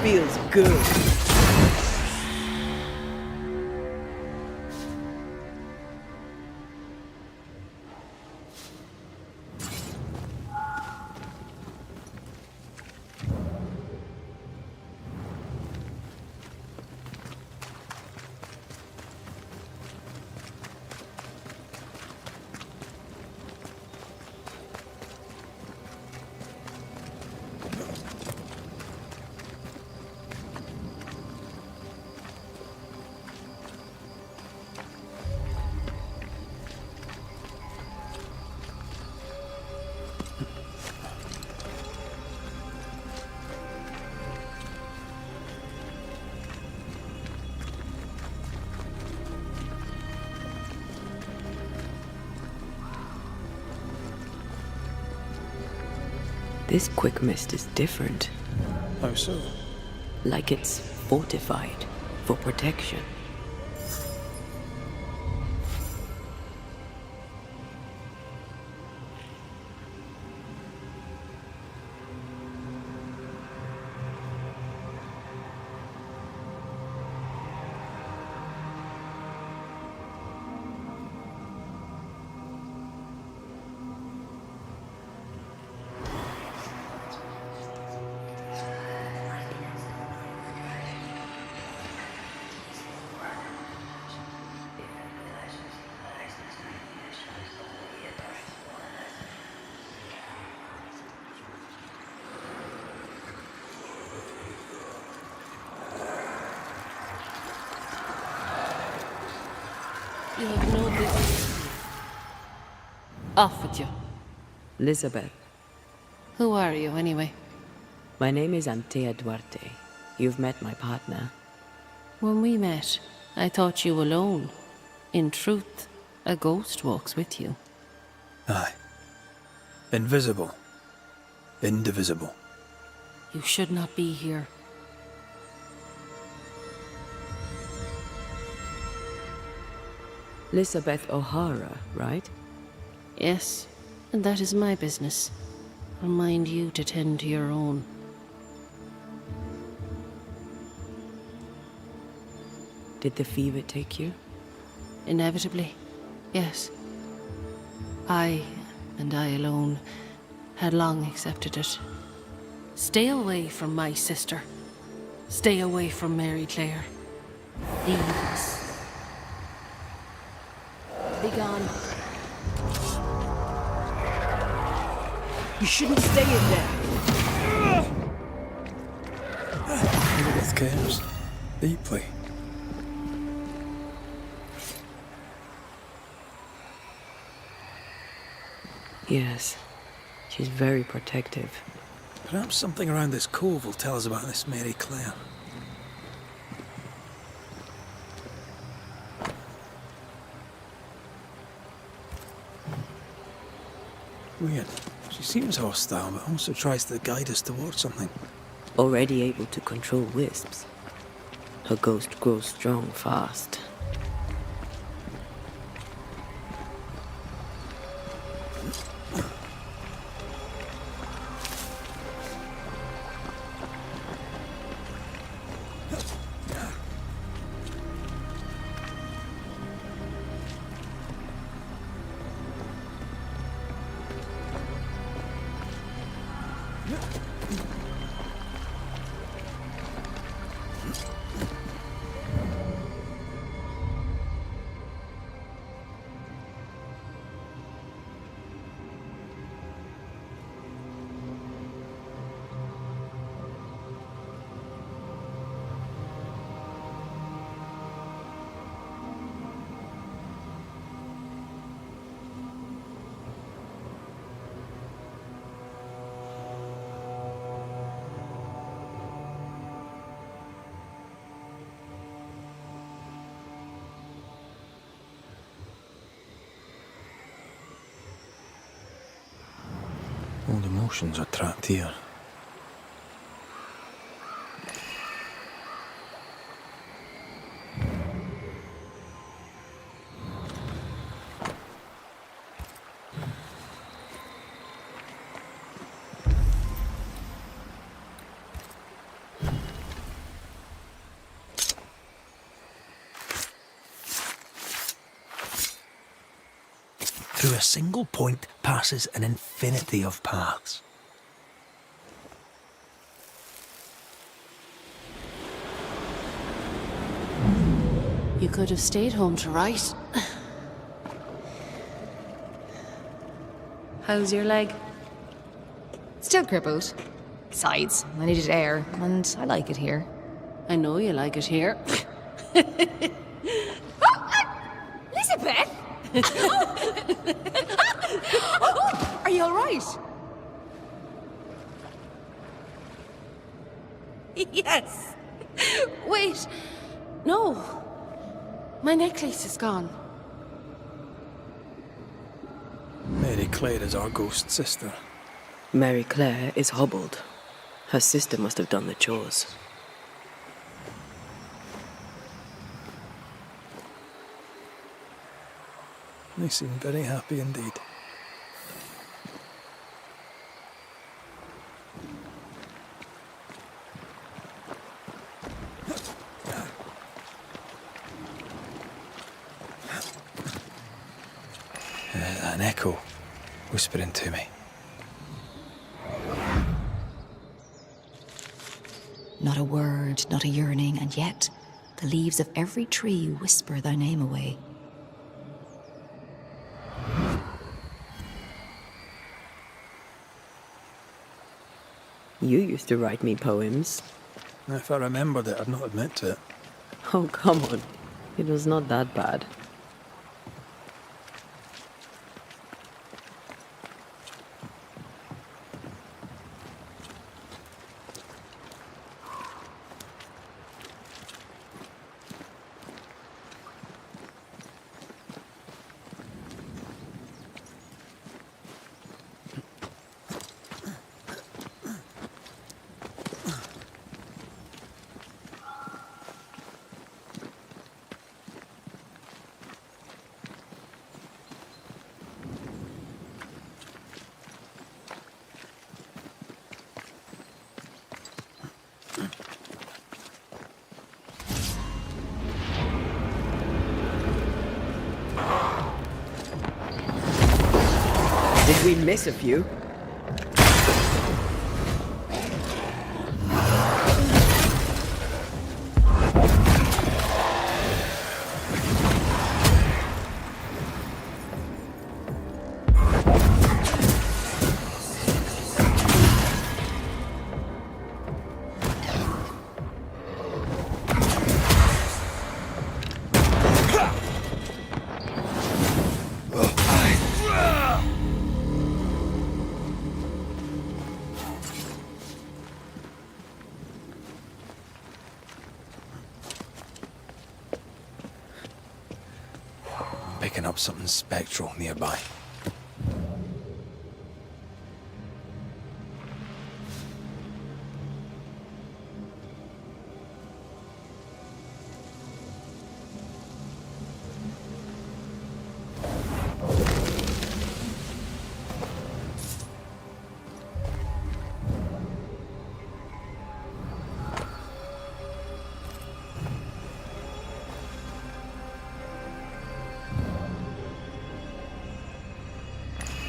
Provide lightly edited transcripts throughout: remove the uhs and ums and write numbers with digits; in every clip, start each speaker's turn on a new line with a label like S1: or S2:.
S1: feels good.
S2: This quick mist is different.
S3: How so?
S2: Like it's fortified for protection.
S4: You have no business here. Off with you.
S2: Elizabeth,
S4: Who are you, anyway?
S2: my name is Antea Duarte. You've met my partner.
S4: When we met, I thought you alone. In truth, a ghost walks with you.
S3: Aye. Invisible. Indivisible.
S4: You should not be here.
S2: Elizabeth O'Hara, right?
S4: Yes, and that is my business. I'll mind you to tend to your own.
S2: Did the fever take you?
S4: Inevitably, yes. I, and I alone, had long accepted it. Stay away from my sister. Stay away from Mary Clare. Please. Be gone.
S1: You shouldn't stay in there.
S3: Elizabeth cares. Deeply.
S2: Yes. She's very protective.
S3: Perhaps something around this cove will tell us about this Mary Clare. Weird. She seems hostile, but also tries to guide us towards something.
S2: Already able to control wisps. Her ghost grows strong fast.
S3: All the emotions are trapped here. Through a single point passes an infinity of paths.
S4: You could have stayed home to write. How's your leg?
S5: Still crippled. Besides, I needed air, and I like it here.
S4: I know you like it here.
S5: Elizabeth! Are you alright?
S4: Yes. Wait. No. My necklace is gone.
S3: Mary Claire is our ghost sister.
S2: Mary Claire is hobbled. Her sister must have done the chores.
S3: They seem very happy indeed. An echo whispering to me.
S5: Not a word, not a yearning, and yet the leaves of every tree whisper thy name away.
S2: You used to write me poems.
S3: If I remembered it, I'd not admit to it.
S2: Oh, come on. It was not that bad. Did we miss a few?
S3: Picking up something spectral nearby.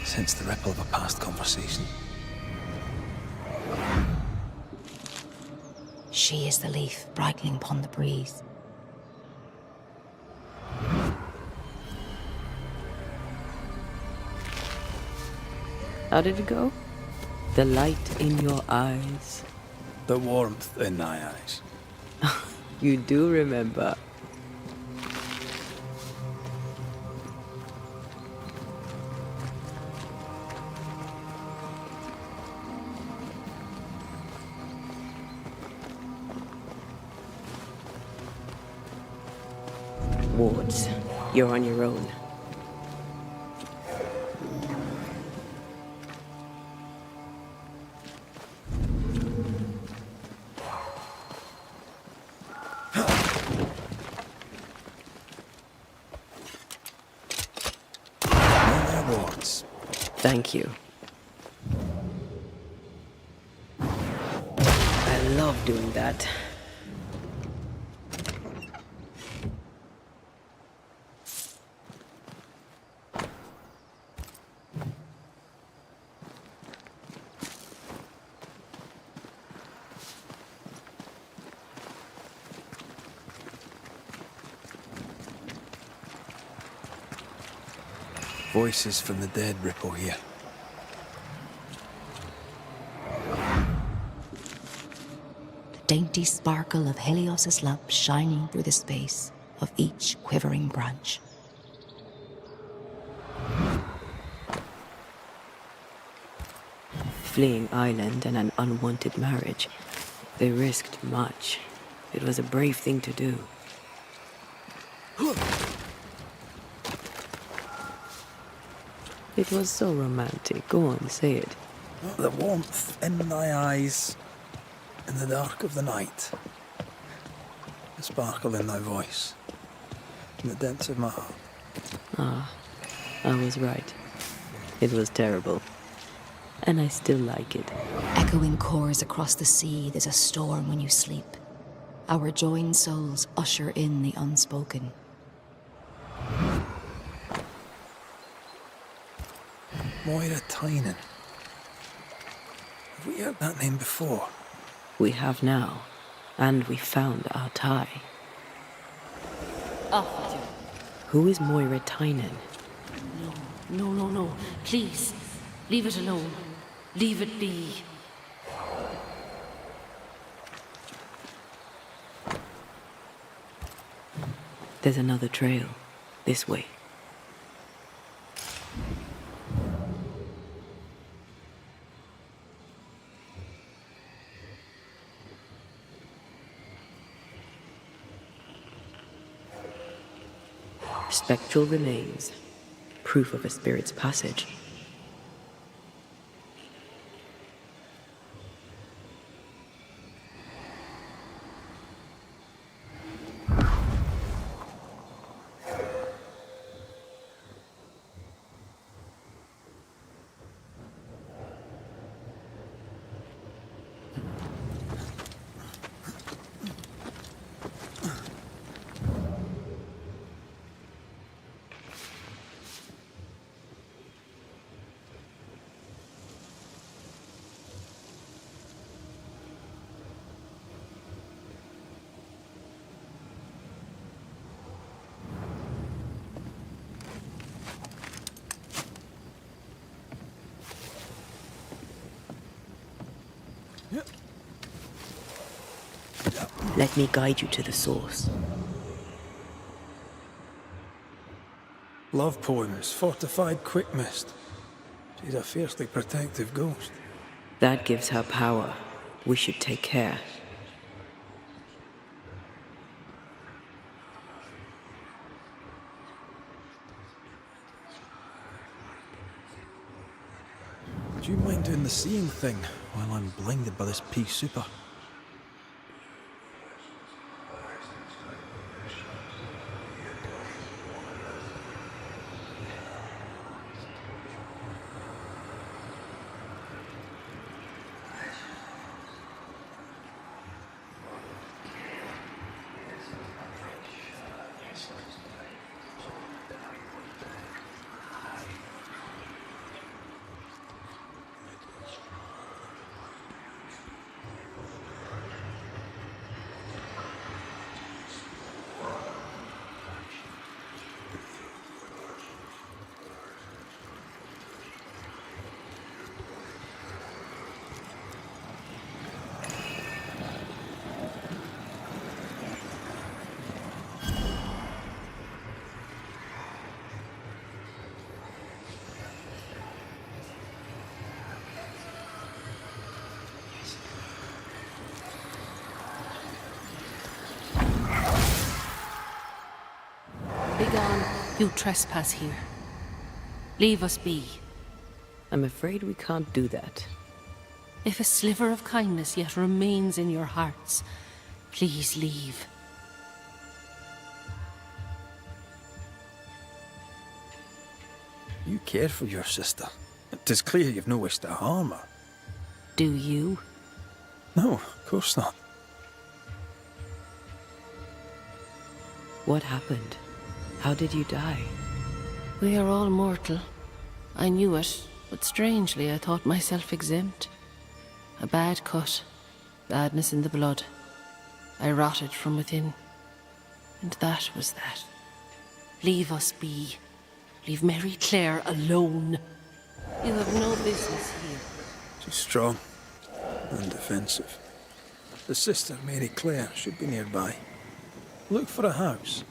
S3: Sense the ripple of a past conversation.
S5: She is the leaf brightening upon the breeze.
S2: How did it go? The light in your eyes.
S3: The warmth in thy eyes.
S2: You do remember. Wards, you're on your own.
S3: Wards.
S2: Thank you. I love doing that.
S3: Voices from the dead ripple here.
S5: The dainty sparkle of Helios's lamp shining through the space of each quivering branch.
S2: Fleeing island and an unwanted marriage. They risked much. It was a brave thing to do. It was so romantic. Go on, say it.
S3: The warmth in thy eyes, in the dark of the night. The sparkle in thy voice, in the depths of my heart.
S2: Ah, I was right. It was terrible. And I still like it.
S5: Echoing chords across the sea, there's a storm when you sleep. Our joined souls usher in the unspoken.
S3: Moira Tynan. Have we heard that name before?
S2: We have now. And we found our tie.
S4: Off with you.
S2: Who is Moira Tynan?
S4: No. Please, leave it alone. Leave it be.
S2: There's another trail. This way. Spectral remains. Proof of a spirit's passage. Let me guide you to the source.
S3: Love poems, fortified quick mist. She's a fiercely protective ghost.
S2: That gives her power. We should take care.
S3: Do you mind doing the seeing thing while I'm blinded by this pea super?
S4: Begone, you trespass here. Leave us be.
S2: I'm afraid we can't do that.
S4: If a sliver of kindness yet remains in your hearts, please leave.
S3: You care for your sister. It's clear you've no wish to harm her.
S4: Do you?
S3: No, of course not.
S2: What happened? How did you die?
S4: We are all mortal. I knew it, but strangely I thought myself exempt. A bad cut, badness in the blood. I rotted from within. And that was that. Leave us be. Leave Mary Claire alone. You have no business here.
S3: She's strong and defensive. The sister, Mary Claire, should be nearby. Look for a house.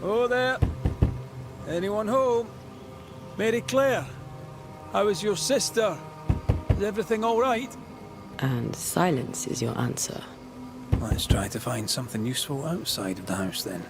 S3: Oh there. Anyone home? Mary Claire, how is your sister? Is everything all right?
S2: And silence is your answer.
S3: Let's try to find something useful outside of the house then.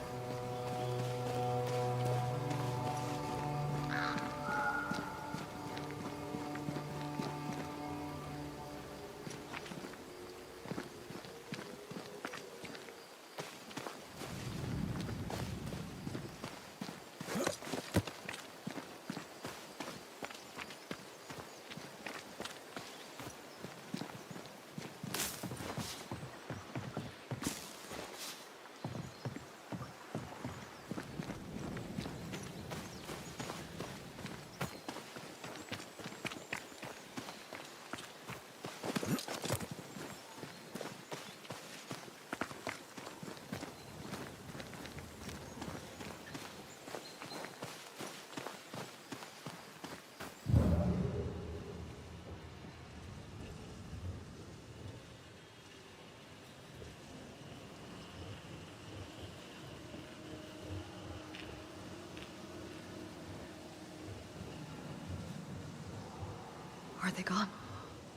S5: Are they gone?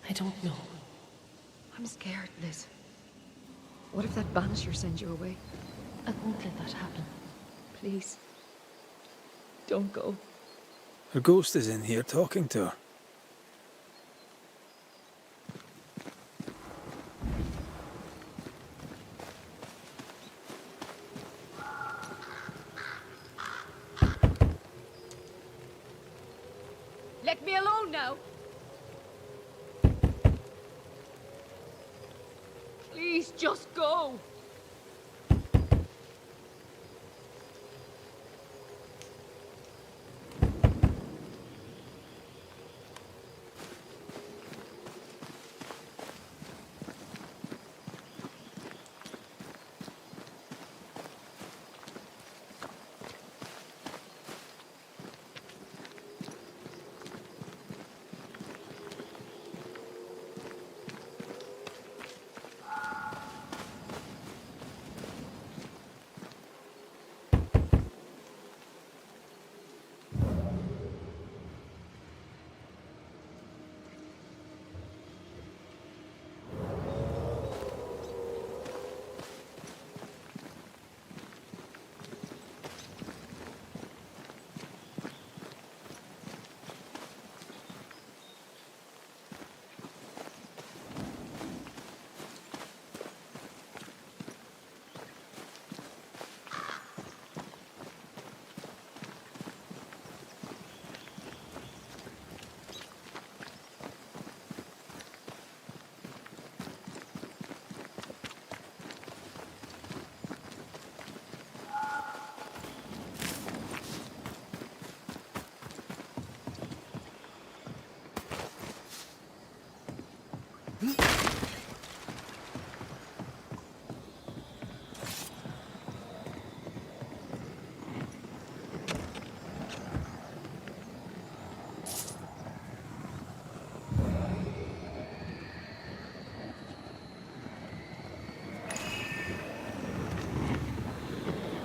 S4: I don't know.
S5: I'm scared, Liz. What if that Banisher sends you away?
S4: I won't let that happen.
S5: Please. Don't go.
S3: Her ghost is in here talking to her.
S5: Let me alone now! Please, just go!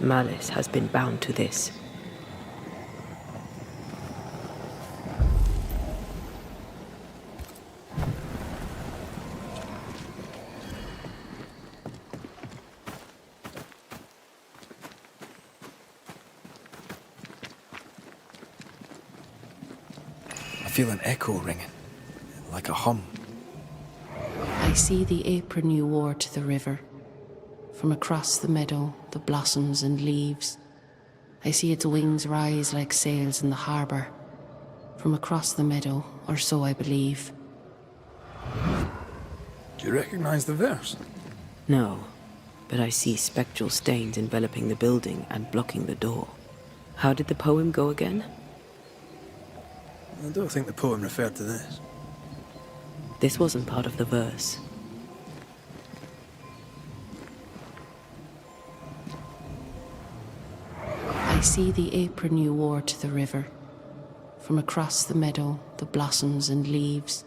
S2: Malice has been bound to this.
S3: feel an echo ringing, like a hum.
S4: I see the apron you wore to the river. From across the meadow, the blossoms and leaves. I see its wings rise like sails in the harbour. From across the meadow, or so I believe.
S3: Do you recognize the verse?
S2: No, but I see spectral stains enveloping the building and blocking the door. How did the poem go again?
S3: I don't think the poem referred to this.
S2: This wasn't part of the verse.
S4: I see the apron you wore to the river. From across the meadow, the blossoms and leaves.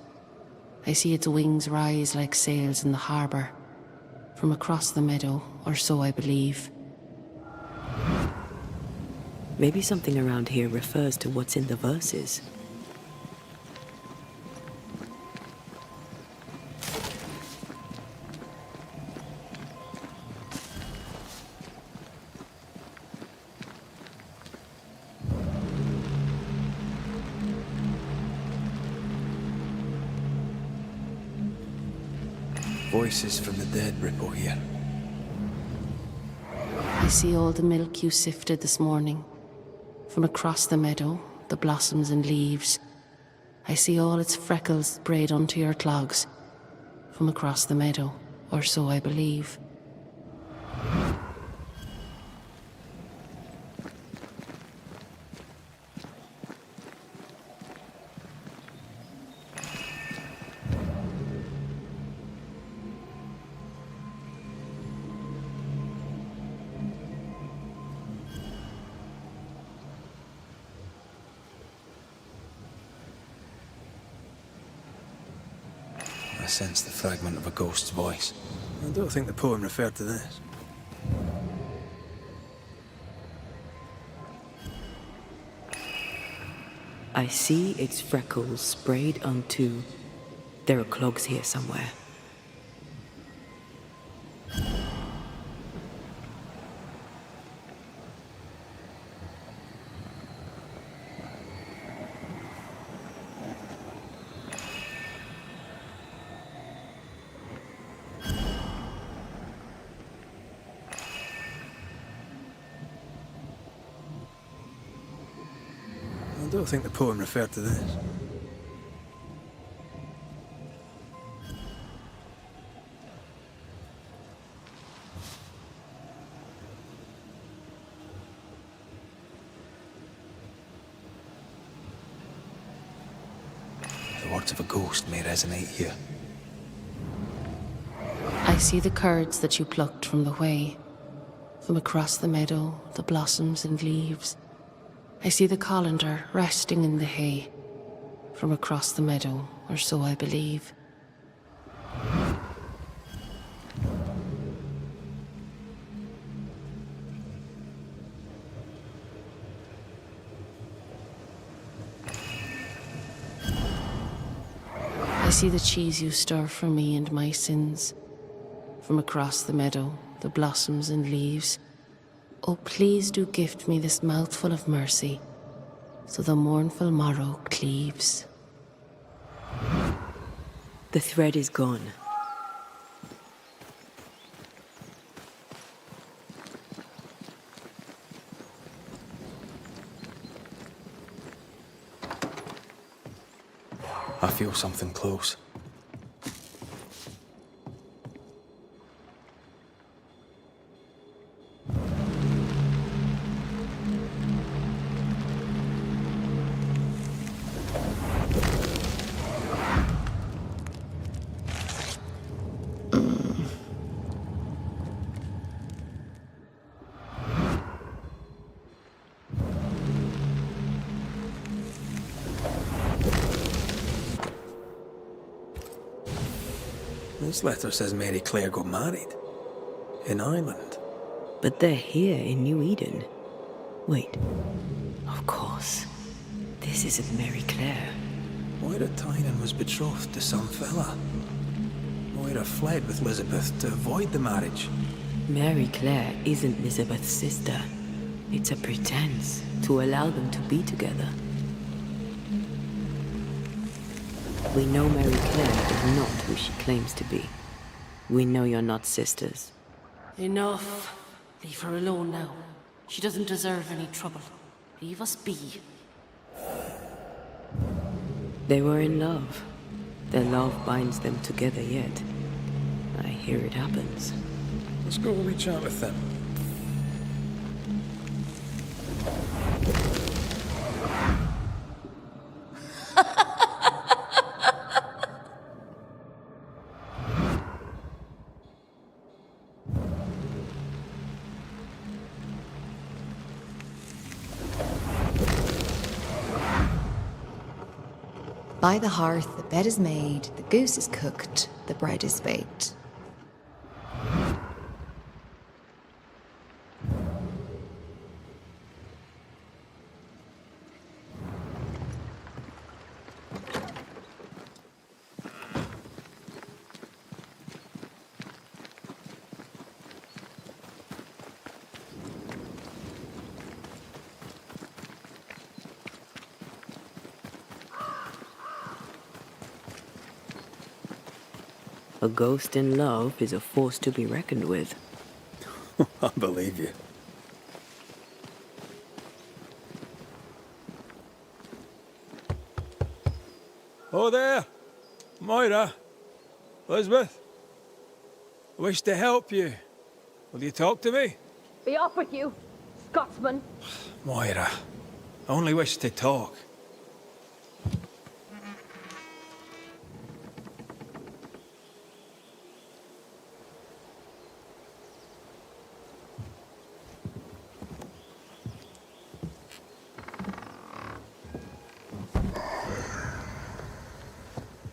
S4: I see its wings rise like sails in the harbour. From across the meadow, or so I believe.
S2: Maybe something around here refers to what's in the verses.
S3: Voices from the dead ripple here.
S4: I see all the milk you sifted this morning. From across the meadow, the blossoms and leaves. I see all its freckles sprayed onto your clogs. From across the meadow, or so I believe.
S3: I sense the fragment of a ghost's voice. I don't think the poem referred to this.
S2: I see its freckles sprayed onto... There are clogs here somewhere.
S3: I don't think the poem referred to this. The words of a ghost may resonate here.
S4: I see the curds that you plucked from the way. From across the meadow, the blossoms and leaves. I see the colander resting in the hay. From across the meadow, or so I believe. I see the cheese you stir for me and my sins. From across the meadow, the blossoms and leaves. Oh, please do gift me this mouthful of mercy, so the mournful morrow cleaves.
S2: The thread is gone.
S3: I feel something close. This letter says Mary Claire got married. In Ireland.
S2: But they're here in New Eden. Wait. Of course. This isn't Mary Claire.
S3: Moira Tynan was betrothed to some fella. Moira fled with Elizabeth to avoid the marriage.
S2: Mary Claire isn't Elizabeth's sister. It's a pretense to allow them to be together. We know Mary Claire is not who she claims to be. We know you're not sisters.
S4: Enough. Leave her alone now. She doesn't deserve any trouble. Leave us be.
S2: They were in love. Their love binds them together yet. I hear it happens.
S3: Let's go reach out with them.
S5: By the hearth, the bed is made, the goose is cooked, the bread is baked.
S2: A ghost in love is a force to be reckoned with.
S3: I believe you. Oh there! Moira! Elizabeth! I wish to help you. Will you talk to me?
S6: Be off with you, Scotsman.
S3: Moira, I only wish to talk.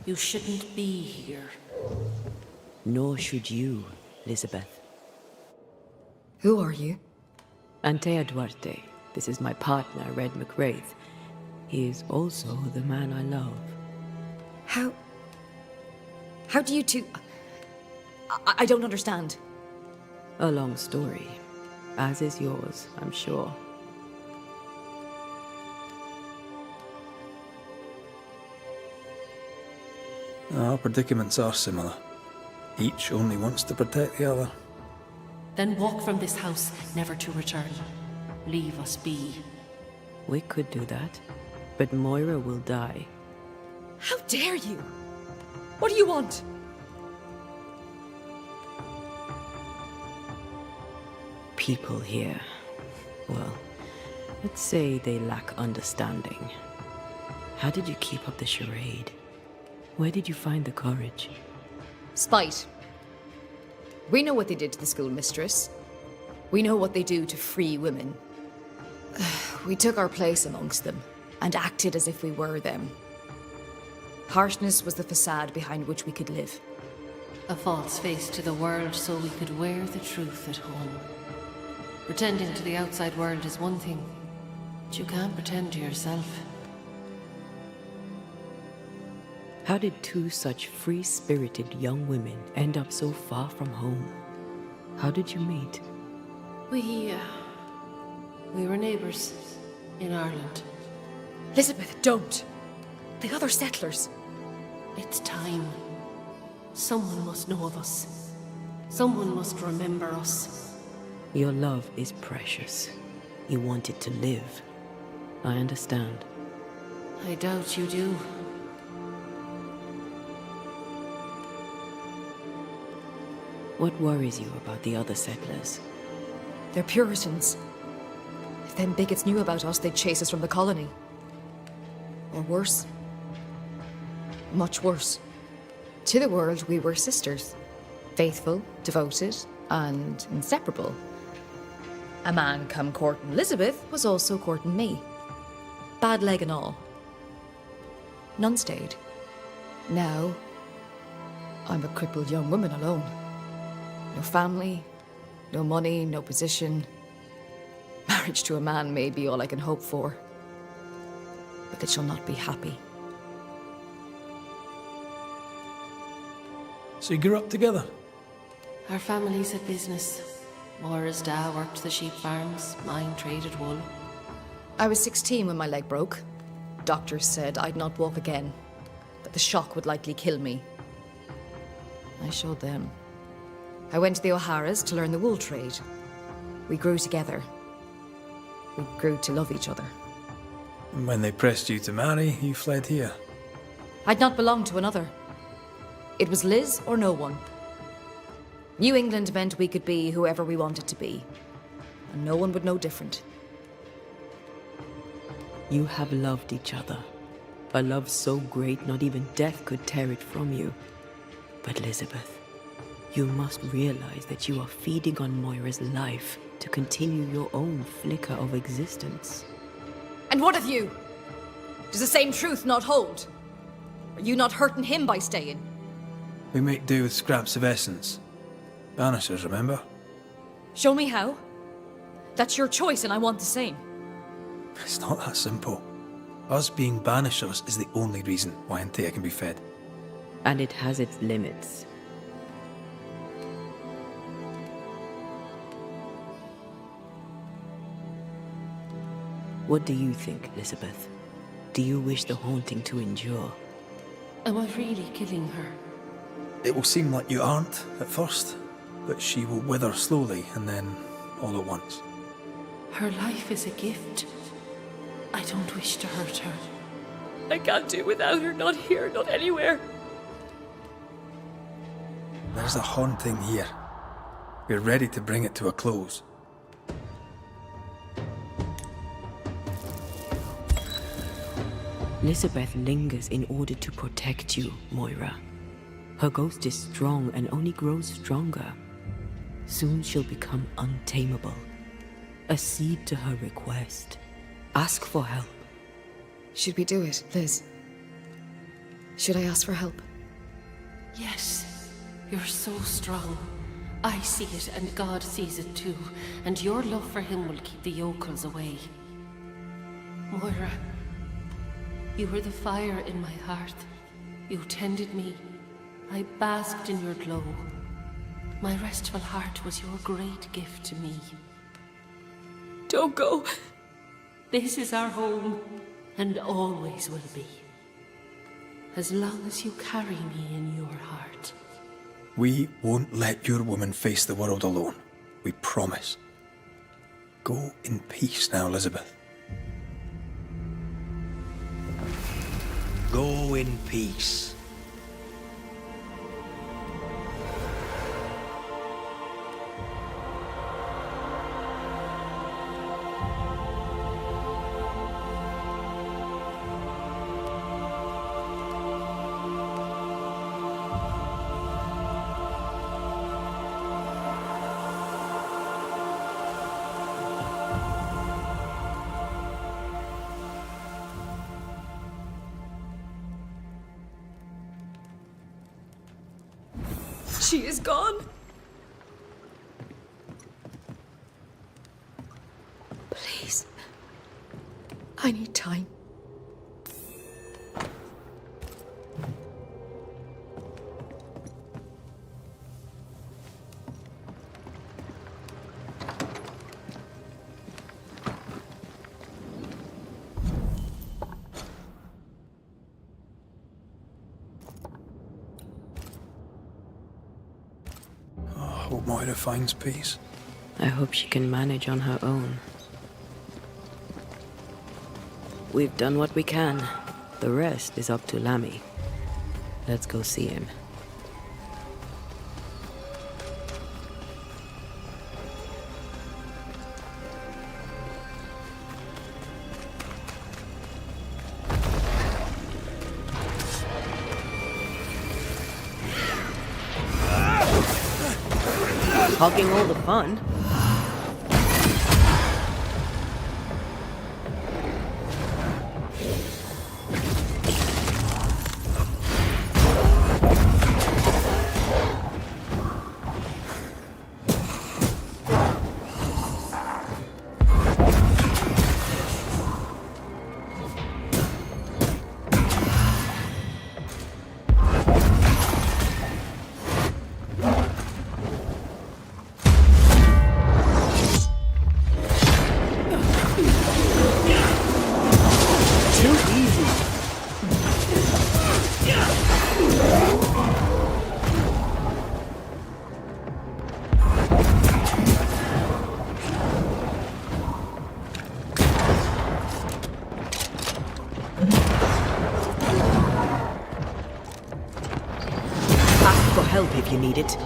S4: You shouldn't be here.
S2: Nor should you, Elizabeth.
S5: Who are you?
S2: Antea Duarte. This is my partner, Red McWraith. He is also the man I love.
S5: How do you two... I don't understand.
S2: A long story. As is yours, I'm sure.
S3: Our predicaments are similar. Each only wants to protect the other.
S4: Then walk from this house, never to return. Leave us be.
S2: We could do that, but Moira will die.
S5: How dare you? What do you want?
S2: People here, well, let's say they lack understanding. How did you keep up the charade? Where did you find the courage?
S5: Spite. We know what they did to the schoolmistress. We know what they do to free women. We took our place amongst them and acted as if we were them. Harshness was the facade behind which we could live.
S4: A false face to the world so we could wear the truth at home. Pretending to the outside world is one thing, but you can't pretend to yourself.
S2: How did two such free-spirited young women end up so far from home? How did you meet?
S4: We were neighbors in Ireland.
S5: Elizabeth, don't! The other settlers.
S4: It's time. Someone must know of us. Someone must remember us.
S2: Your love is precious. You want it to live. I understand.
S4: I doubt you do.
S2: What worries you about the other settlers?
S5: They're Puritans. If them bigots knew about us, they'd chase us from the colony. Or worse. Much worse. To the world, we were sisters. Faithful, devoted, and inseparable. A man come courting Elizabeth was also courting me. Bad leg and all. None stayed. Now, I'm a crippled young woman alone. No family, no money, no position. Marriage to a man may be all I can hope for. But it shall not be happy.
S3: So you grew up together?
S4: Our families had business. Moira's dad worked the sheep farms, mine traded wool.
S5: I was 16 when my leg broke. Doctors said I'd not walk again. that the shock would likely kill me. I showed them. I went to the O'Haras to learn the wool trade. We grew together. We grew to love each other.
S3: And when they pressed you to marry, you fled here.
S5: I'd not belonged to another. It was Liz or no one. New England meant we could be whoever we wanted to be. And no one would know different.
S2: You have loved each other. A love so great not even death could tear it from you. But Elizabeth, you must realize that you are feeding on Moira's life to continue your own flicker of existence.
S5: And what of you? Does the same truth not hold? Are you not hurting him by staying?
S3: We make do with scraps of essence. Banishers, remember?
S5: Show me how. That's your choice and I want the same.
S3: It's not that simple. Us being Banishers is the only reason why Antea can be fed.
S2: And it has its limits. What do you think, Elizabeth? Do you wish the haunting to endure?
S4: Am I really killing her?
S3: It will seem like you aren't at first, but she will wither slowly and then all at once.
S4: Her life is a gift. I don't wish to hurt her.
S2: I can't do without her, not here, not anywhere.
S3: There's a haunting here. We're ready to bring it to a close.
S2: Elizabeth lingers in order to protect you, Moira. Her ghost is strong and only grows stronger. Soon she'll become untamable. Accede to her request. Ask for help.
S5: Should we do it, Liz? Should I ask for help?
S4: Yes, you're so strong. I see it and God sees it too. And your love for him will keep the yokels away. Moira, you were the fire in my heart. You tended me. I basked in your glow. My restful heart was your great gift to me. Don't go. This is our home, and always will be. As long as you carry me in your heart.
S3: We won't let your woman face the world alone. We promise. Go in peace now, Elizabeth. Go in peace.
S5: She is gone. Please. I need time.
S3: I hope Moira finds peace.
S2: I hope she can manage on her own. We've done what we can. The rest is up to Lammy. Let's go see him. Hogging all the fun. help if you need it.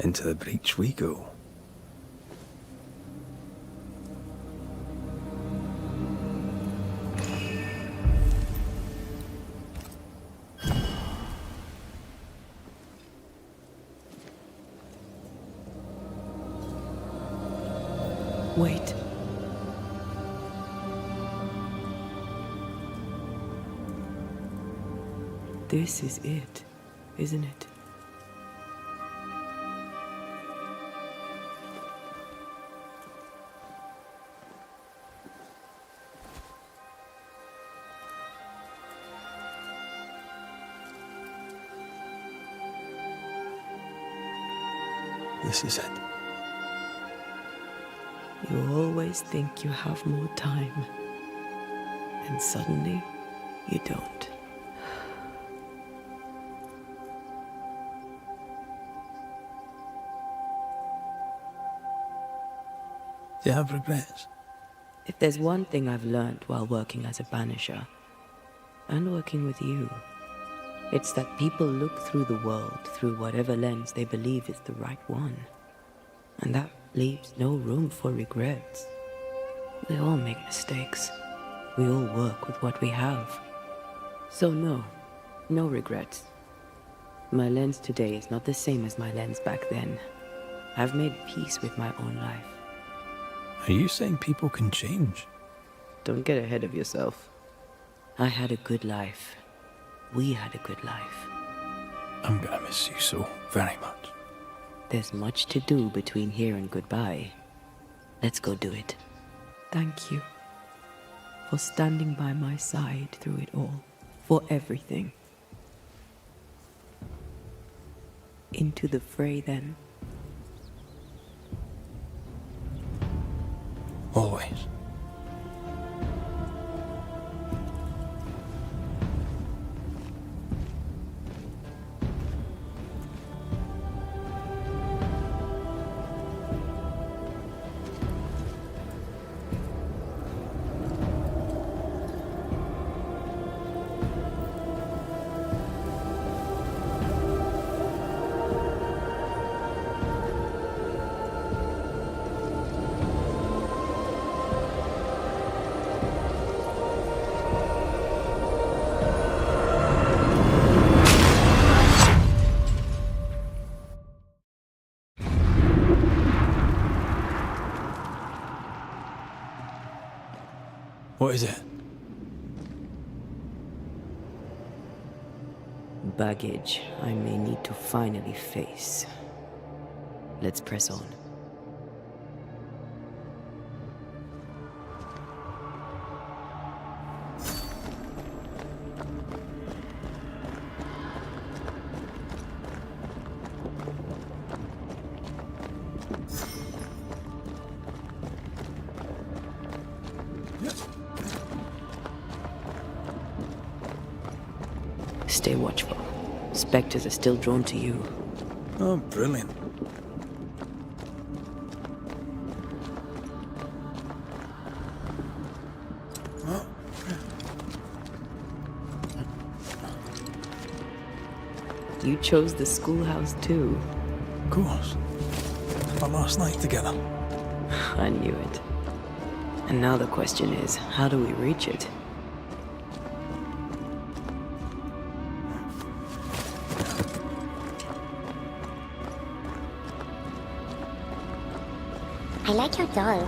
S3: Into the breach we go.
S2: Wait. This is it, isn't it?
S3: This is it.
S2: You always think you have more time, and suddenly you don't.
S3: Do you have regrets?
S2: If there's one thing I've learned while working as a Banisher, and working with you, it's that people look through the world through whatever lens they believe is the right one. And that leaves no room for regrets. We all make mistakes. We all work with what we have. So no regrets. My lens today is not the same as my lens back then. I've made peace with my own life.
S3: Are you saying people can change?
S2: Don't get ahead of yourself. I had a good life. We had a good life.
S3: I'm gonna miss you so very much.
S2: There's much to do between here and goodbye. Let's go do it. Thank you for standing by my side through it all. For everything. Into the fray then.
S3: Always. What is it?
S2: Baggage I may need to finally face. Let's press on. Stay watchful. Spectres are still drawn to you.
S3: Oh, brilliant.
S2: you chose the schoolhouse too.
S3: Of course. Our last night together.
S2: I knew it. And now the question is, how do we reach it?
S7: I like your doll.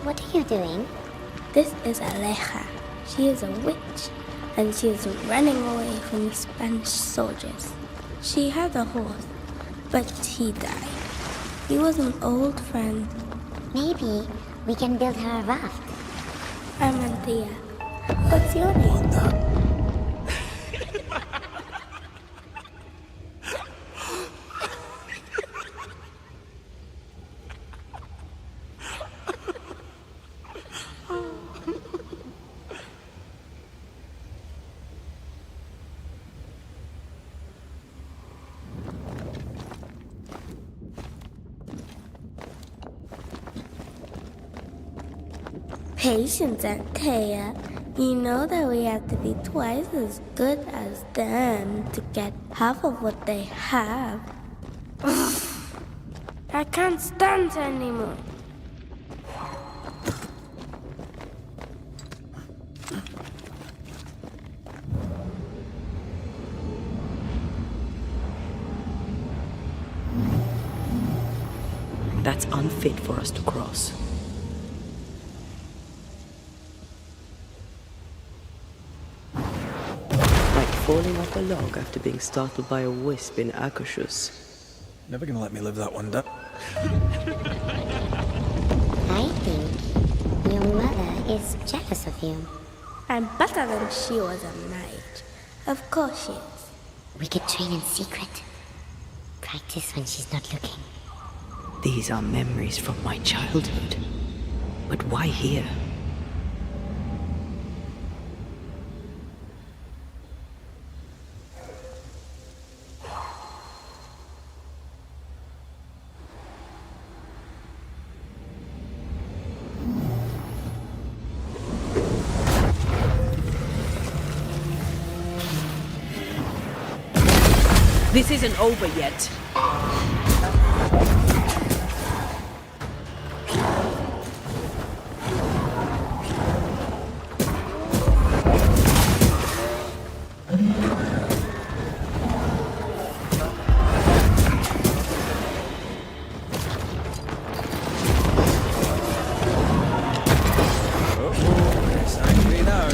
S7: What are you doing?
S8: This is Aleja. She is a witch, and she is running away from the Spanish soldiers. She had a horse, but he died. He was an old friend.
S7: Maybe we can build her a raft.
S8: I'm Antia. What's your name?
S3: Wanda.
S8: Patience, Antia. You know that we have to be twice as good as them to get half of what they have. I can't stand anymore.
S2: That's unfit for us to cross. Falling off a log after being startled by a wisp in Akashus.
S3: Never gonna let me live that one down.
S7: I think your mother is jealous of you.
S8: I'm better than she was a knight. Of course she is.
S7: We could train in secret. Practice when she's not looking.
S2: These are memories from my childhood. But why here?
S1: This isn't over yet.
S3: It's angry now.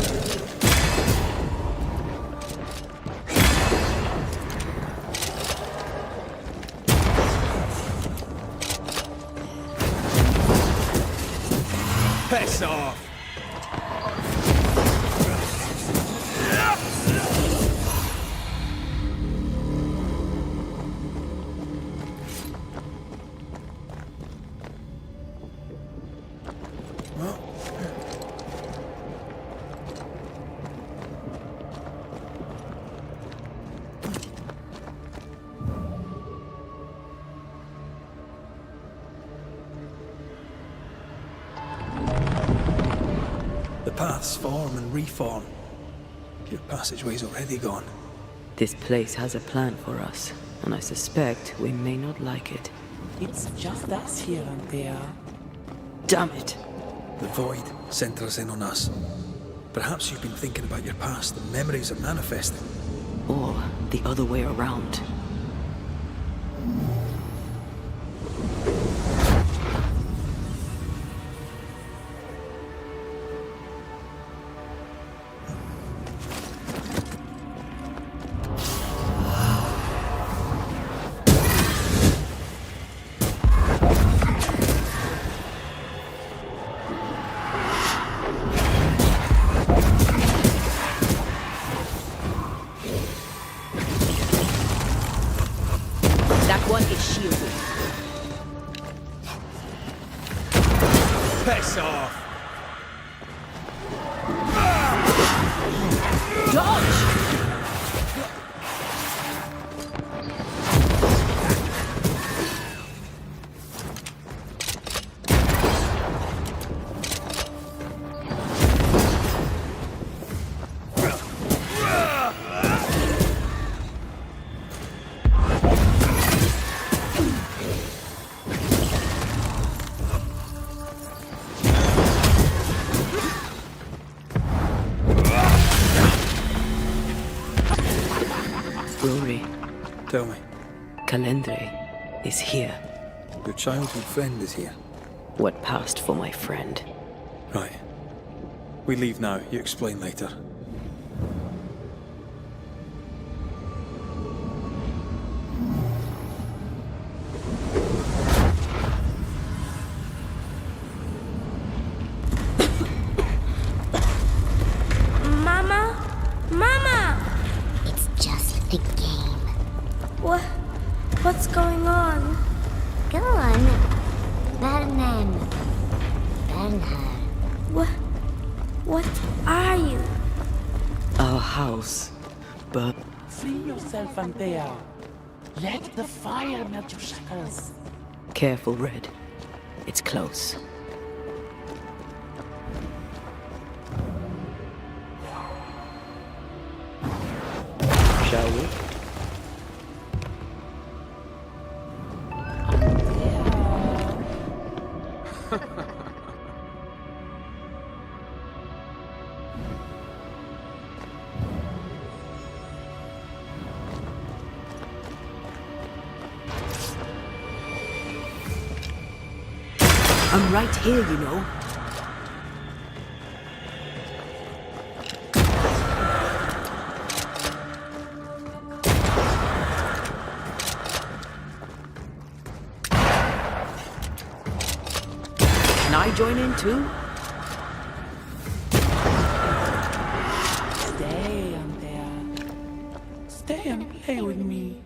S3: Piss off! The paths form and reform. Your passageway's already gone.
S2: This place has a plan for us, and I suspect we may not like it.
S9: It's just us here and there.
S2: Damn it!
S3: The void centers in on us. Perhaps you've been thinking about your past and memories are manifesting.
S2: Or the other way around.
S1: One is shielded.
S3: Piss off!
S1: Dodge!
S2: Calendre is here.
S3: Your childhood friend is here.
S2: What passed for my friend?
S3: Right. We leave now. You explain later.
S8: Mama? Mama!
S7: It's just a game.
S8: What's going on?
S7: Go on. Burn them. Burn her.
S8: What are you?
S2: Our house, but
S9: Free yourself, Antea. Let the fire melt your shackles.
S2: careful, Red. It's close. Shall we? I'm right here, you know. Can I join in too?
S9: Stay, Antea. Stay and play with me.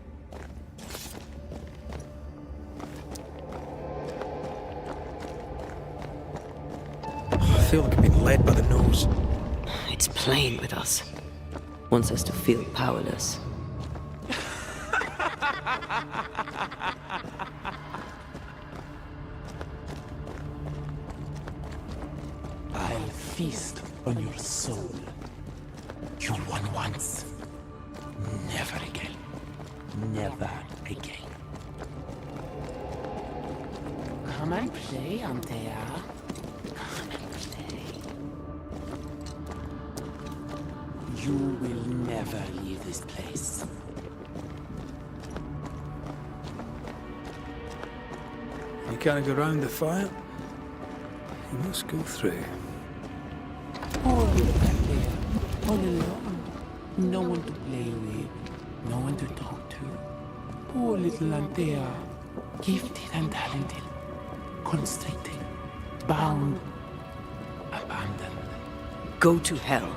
S3: I feel like I'm being led by the nose.
S2: It's playing with us. Wants us to feel powerless.
S9: I'll feast on your soul. You won once. Never again. Never again. Come and play, Antea. Come and play. You will never leave this place.
S3: You can't go round the fire. You must go through.
S9: Poor little Antea. All alone. No one to play with. No one to talk to. Poor little Antea. Gifted and talented. Constricted. Bound. Abandoned.
S2: Go to hell.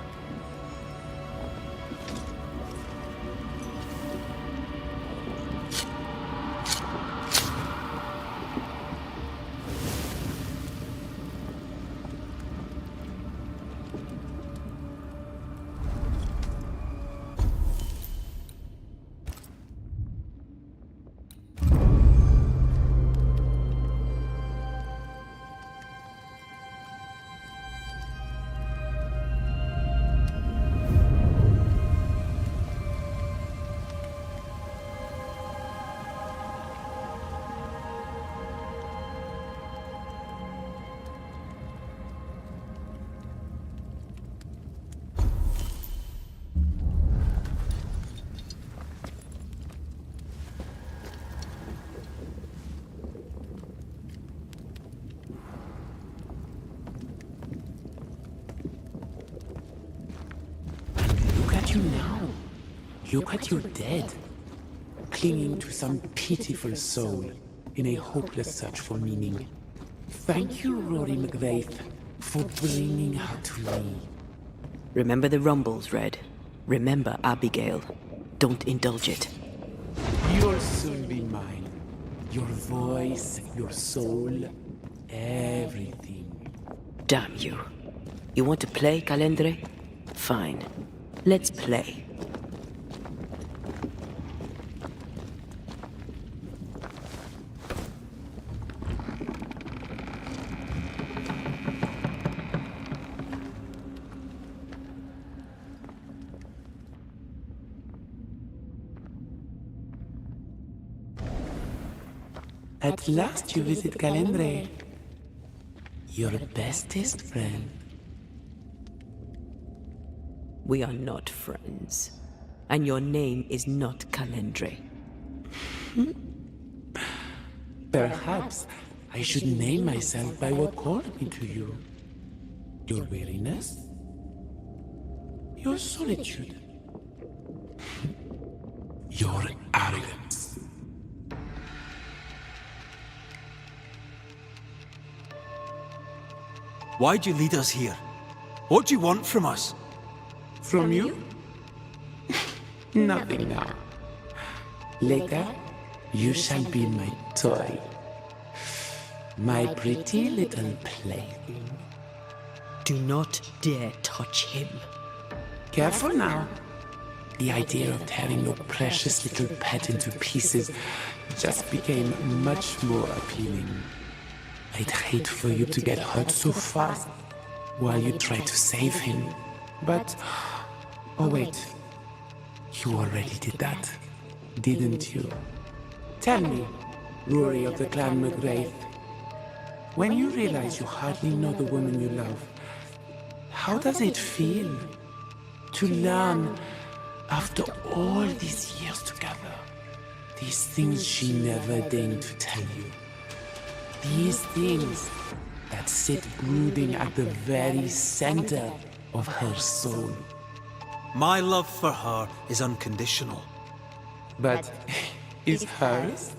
S9: Look at you now. Look at you dead. Clinging to some pitiful soul in a hopeless search for meaning. Thank you, Rory McVeigh, for bringing her to me.
S2: Remember the rumbles, Red. Remember Abigail. Don't indulge it.
S9: You'll soon be mine. Your voice, your soul, everything.
S2: Damn you. You want to play, Calendre? Fine. Let's play.
S9: At last you visit Calendre. Your bestest friend.
S2: We are not friends. And your name is not Calendre.
S9: Perhaps I should name myself by what called me to you. Your weariness? Your solitude? Your arrogance?
S3: Why'd you lead us here? What do you want from us?
S9: From you? Nothing now. Later, you shall be my toy. My pretty little plaything.
S2: Do not dare touch him.
S9: Careful now. The idea of tearing your precious little pet into pieces just became much more appealing. I'd hate for you to get hurt so fast while you try to save him. But, oh wait, you already did that, didn't you? Tell me, Rory of the Clan McGrath, when you realize you hardly know the woman you love, how does it feel to learn, after all these years together, these things she never deigned to tell you? These things that sit brooding at the very center of her soul.
S3: My love for her is unconditional.
S9: But is hers?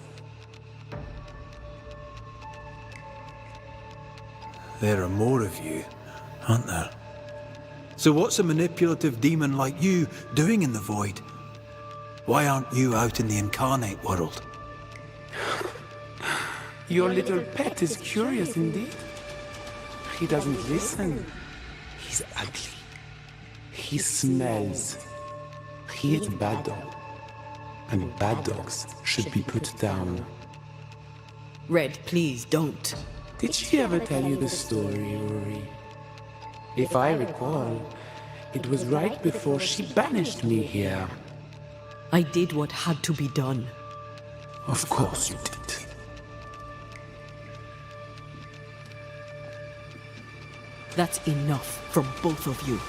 S3: There are more of you, aren't there? So what's a manipulative demon like you doing in the void? Why aren't you out in the incarnate world?
S9: Your little pet is curious indeed. He doesn't listen. He's ugly. He smells. He is bad dog. And bad dogs should be put down.
S2: Red, please don't.
S9: Did she ever tell you the story, Rory? If I recall, it was right before she banished me here.
S2: I did what had to be done.
S9: Of course you did.
S2: That's enough from both of you.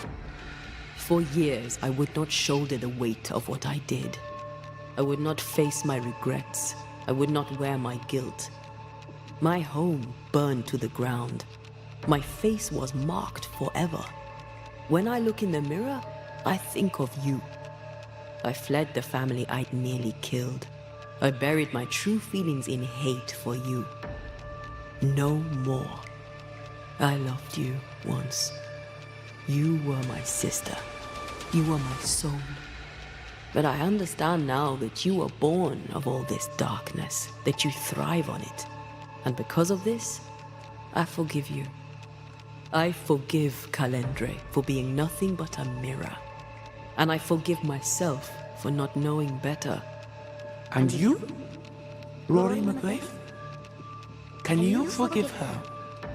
S2: For years, I would not shoulder the weight of what I did. I would not face my regrets. I would not wear my guilt. My home burned to the ground. My face was marked forever. When I look in the mirror, I think of you. I fled the family I'd nearly killed. I buried my true feelings in hate for you. No more. I loved you once. You were my sister. You were my soul. But I understand now that you were born of all this darkness, that you thrive on it. And because of this, I forgive you. I forgive Calendre for being nothing but a mirror. And I forgive myself for not knowing better.
S9: And you? Rory McGrath? Can you forgive her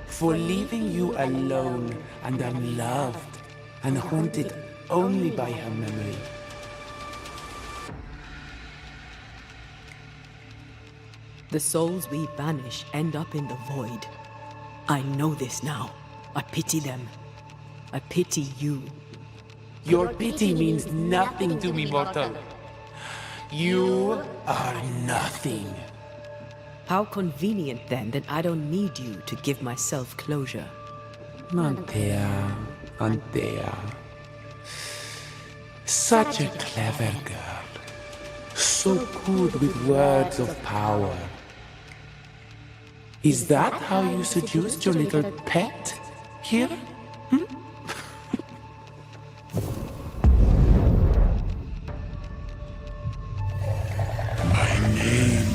S9: for leaving you alone and unloved and haunted only by her memory?
S2: The souls we banish end up in the void. I know this now. I pity them. I pity you.
S9: Your pity means nothing to me, mortal. You are nothing.
S2: How convenient then that I don't need you to give myself closure.
S9: Antea, Antea. Such a clever girl. So good with words of power. Is that how you seduced your little pet here?
S10: My name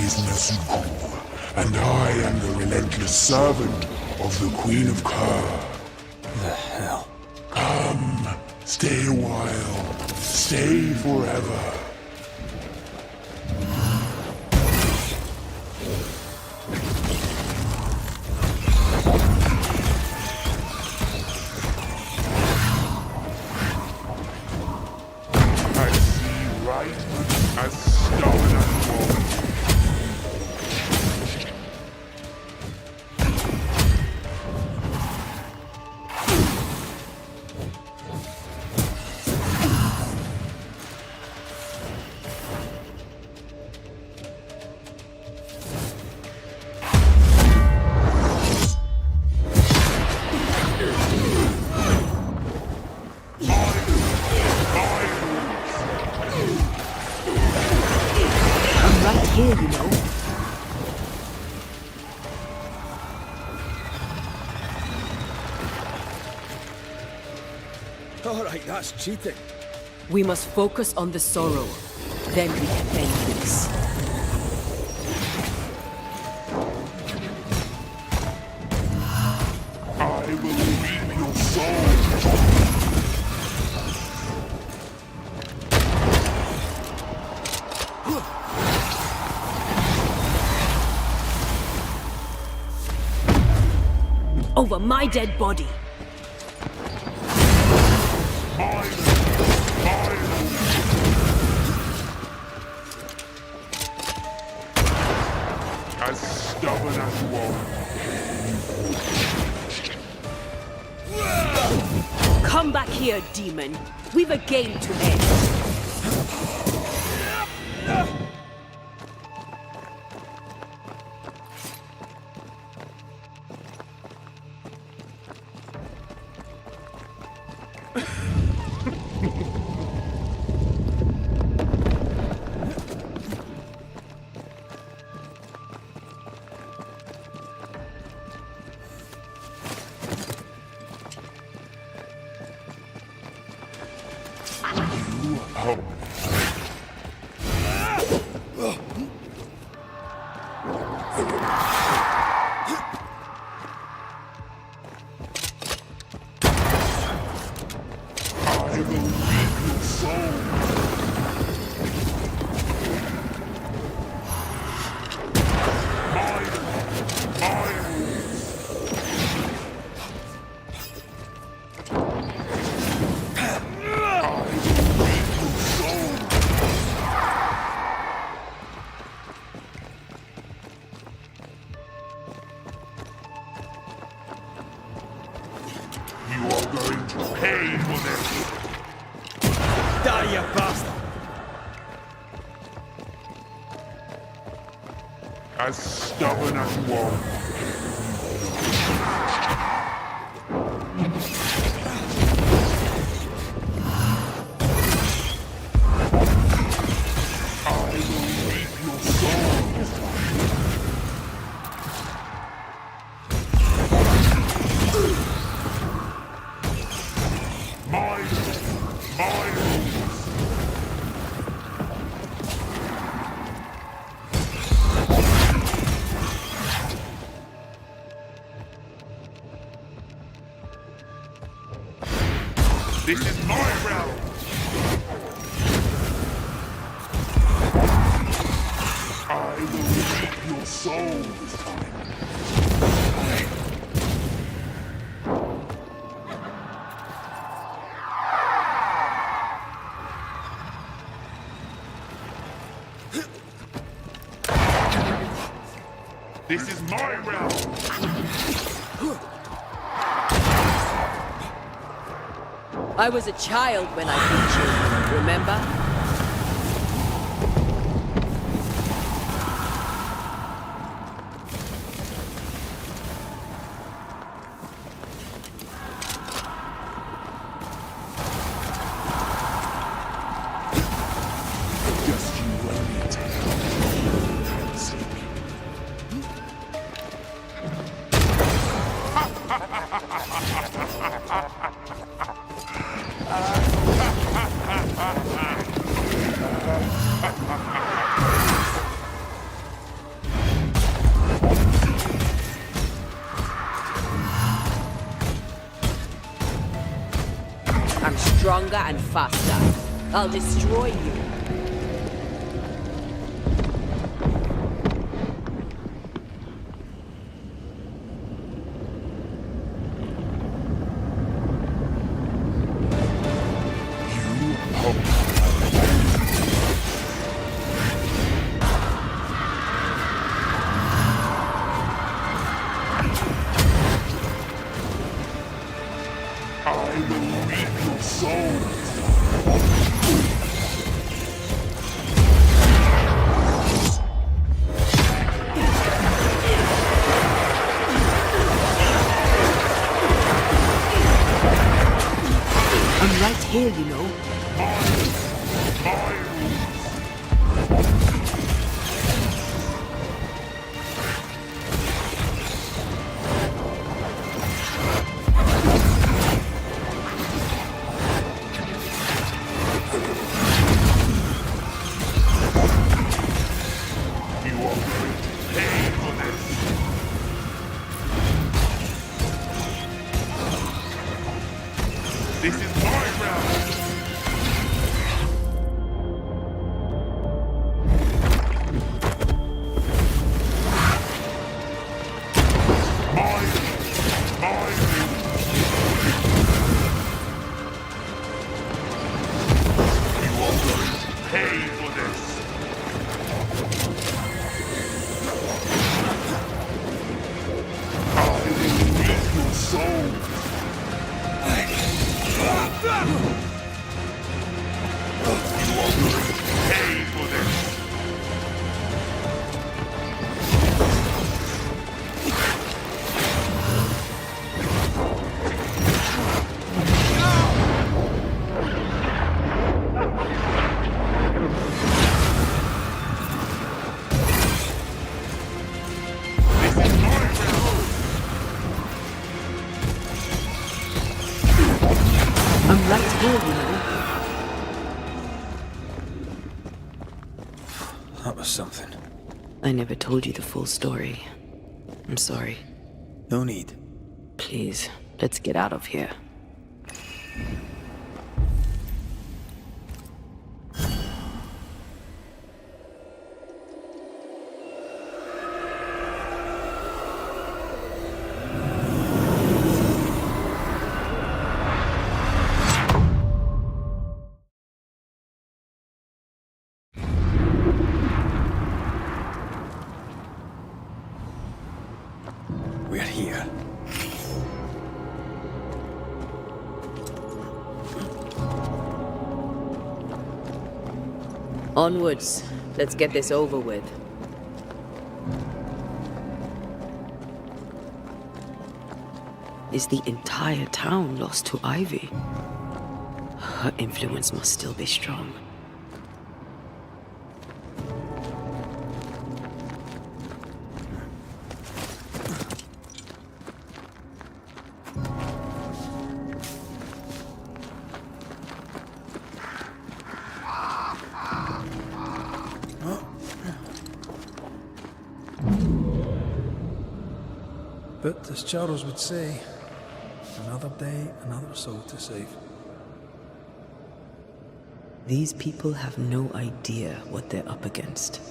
S10: is Nezuko, and I am the relentless servant of the Queen of Kerr.
S3: The hell?
S10: Come, stay a while, stay forever. I see right as stubborn as woman.
S2: you know.
S3: Alright, that's cheating.
S2: We must focus on the sorrow. Then we can end this.
S10: I will reap your soul.
S1: Over my dead body.
S10: As stubborn as you are.
S1: Come back here, demon. We've a game to end.
S3: Die, you bastard!
S10: As stubborn as you are. I will reap your soul. This is my realm! I will reap your soul this time. This is my realm!
S1: I was a child when I beat you, remember?
S10: Just you and me,
S1: I'm stronger and faster. I'll destroy you.
S10: I will reap your soul.
S2: I'm right here, you know.
S10: are going to pay for this. This is my ground.
S2: I'm right here, you know.
S3: That was something.
S2: I never told you the full story. I'm sorry.
S3: No need.
S2: Please, let's get out of here.
S3: We're here.
S2: Onwards. Let's get this over with. Is the entire town lost to Ivy? Her influence must still be strong.
S3: But as Charles would say, another day, another soul to save.
S2: These people have no idea what they're up against.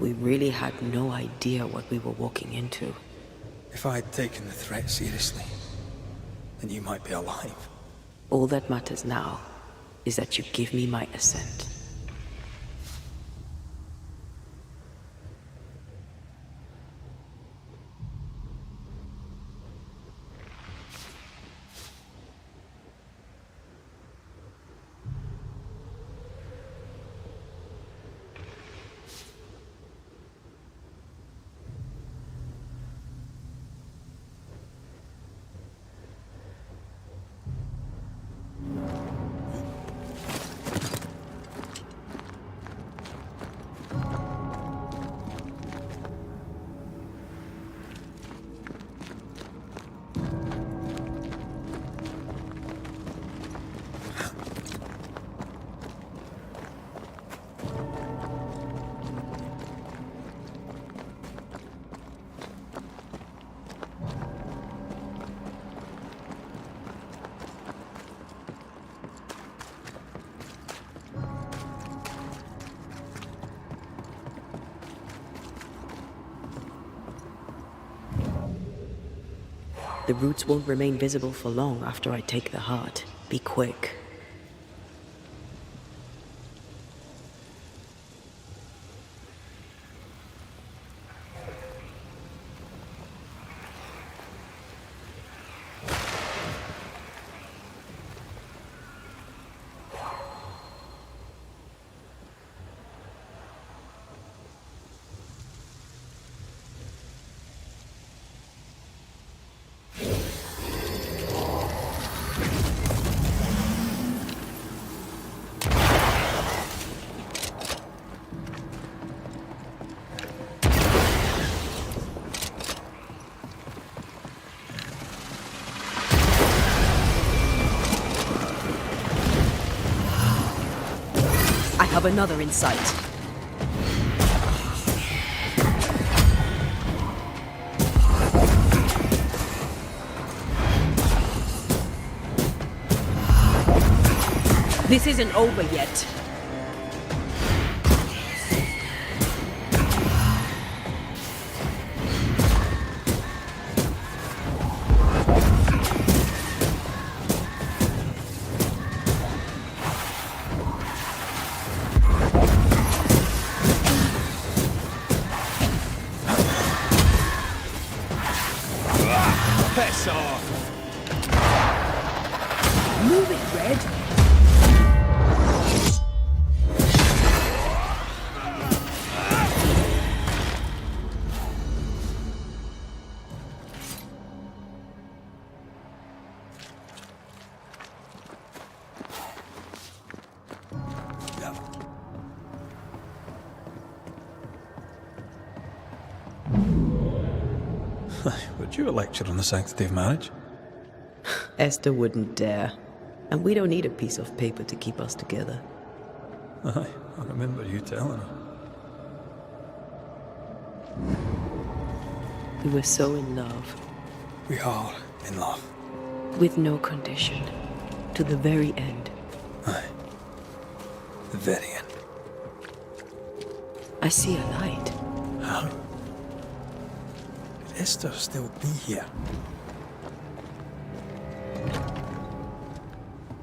S2: We really had no idea what we were walking into.
S3: If I had taken the threat seriously, then you might be alive.
S2: All that matters now is that you give me my assent. The roots won't remain visible for long after I take the heart. Be quick. I have another in sight. This isn't over yet.
S3: Piss off!
S2: Move it, Red.
S3: Would you a lecture on the sanctity of marriage?
S2: Esther wouldn't dare. And we don't need a piece of paper to keep us together.
S3: Aye, I remember you telling her.
S2: We were so in love.
S3: We are in love.
S2: With no condition. To the very end.
S3: Aye. The very end.
S2: I see a light.
S3: How? Could Esther still be here?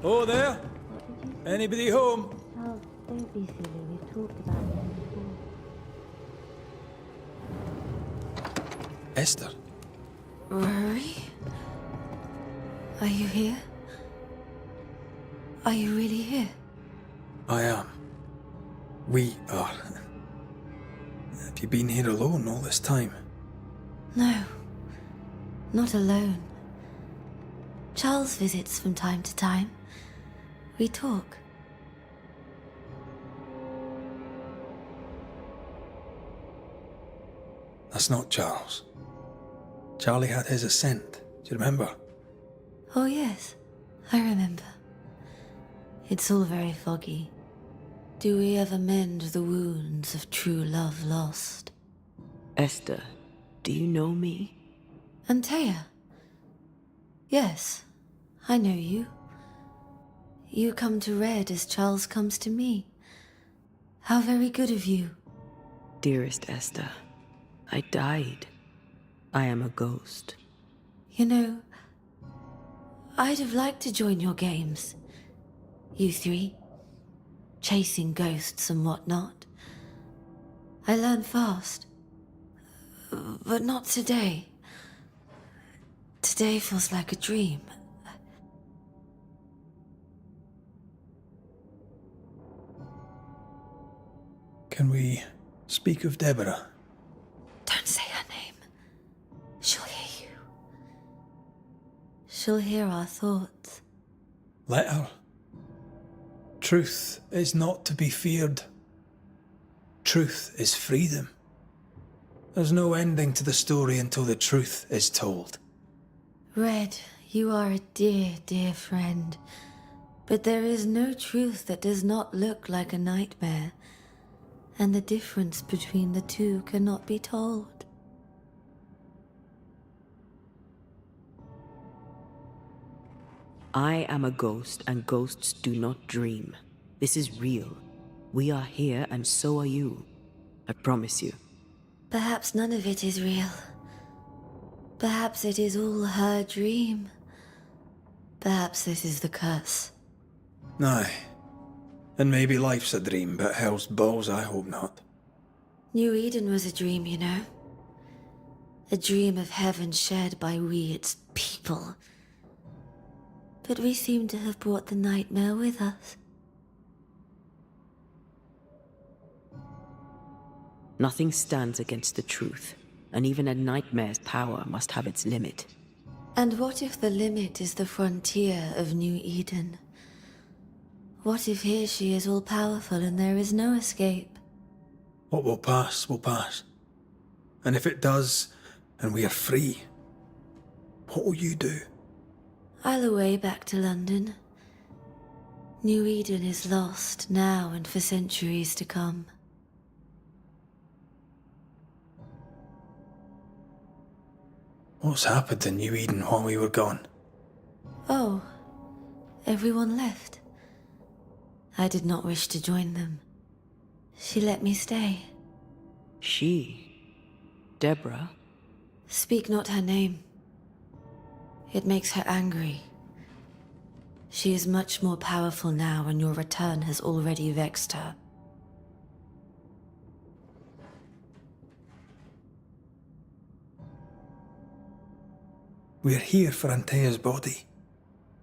S3: Oh, there? Anybody home?
S8: Charles, don't be silly. We've talked about this before.
S3: Esther?
S5: Rory? Are you here? Are you really here?
S3: I am. We are. Have you been here alone all this time?
S5: No. Not alone. Charles visits from time to time. We talk.
S3: That's not Charles. Charlie had his ascent. Do you remember?
S5: Oh yes, I remember. It's all very foggy. Do we ever mend the wounds of true love lost?
S2: Esther, do you know me?
S5: Antea? Yes, I know you. You come to Red as Charles comes to me. How very good of you.
S2: Dearest Esther, I died. I am a ghost.
S5: You know, I'd have liked to join your games. You three. Chasing ghosts and whatnot. I learn fast. But not today. Today feels like a dream.
S3: Can we speak of Deborah?
S5: Don't say her name. She'll hear you. She'll hear our thoughts.
S3: Let her. Truth is not to be feared. Truth is freedom. There's no ending to the story until the truth is told.
S5: Red, you are a dear, dear friend. But there is no truth that does not look like a nightmare. And the difference between the two cannot be told.
S2: I am a ghost, and ghosts do not dream. This is real. We are here, and so are you. I promise you.
S5: Perhaps none of it is real. Perhaps it is all her dream. Perhaps this is the curse.
S3: Aye. And maybe life's a dream, but hell's balls, I hope not.
S5: New Eden was a dream, you know. A dream of heaven shared by we, its people. But we seem to have brought the nightmare with us.
S2: Nothing stands against the truth, and even a nightmare's power must have its limit.
S5: And what if the limit is the frontier of New Eden? What if here she is all-powerful and there is no escape?
S3: What will pass, will pass. And if it does, and we are free, what will you do?
S5: I'll away back to London.
S11: New Eden is lost now and for centuries to come.
S3: What's happened to New Eden while we were gone?
S11: Oh, everyone left. I did not wish to join them. She let me stay.
S2: She? Deborah?
S11: Speak not her name. It makes her angry. She is much more powerful now, and your return has already vexed her.
S3: We're here for Antea's body.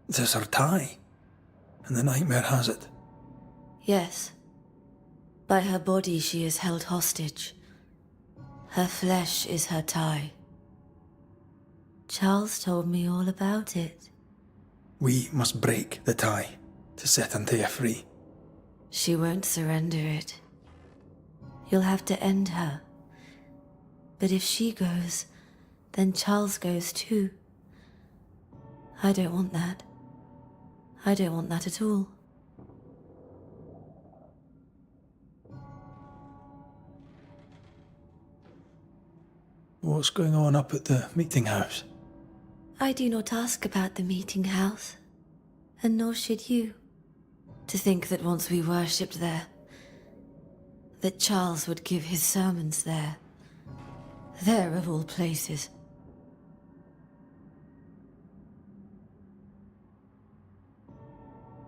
S3: It is her tie, and the nightmare has it.
S11: Yes. By her body she is held hostage. Her flesh is her tie. Charles told me all about it.
S3: We must break the tie to set Antea free.
S11: She won't surrender it. You'll have to end her. But if she goes, then Charles goes too. I don't want that. I don't want that at all.
S3: What's going on up at the meeting house?
S11: I do not ask about the meeting house, and nor should you. To think that once we worshipped there, that Charles would give his sermons there. There of all places.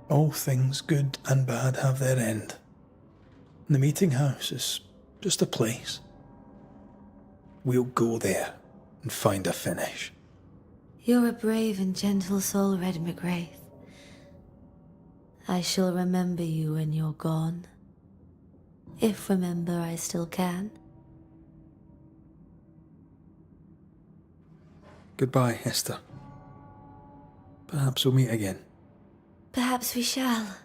S3: All things good and bad have their end. The meeting house is just a place. We'll go there and find a finish.
S11: You're a brave and gentle soul, Red McGrath. I shall remember you when you're gone. If remember I still can.
S3: Goodbye, Esther. Perhaps we'll meet again.
S11: Perhaps we shall.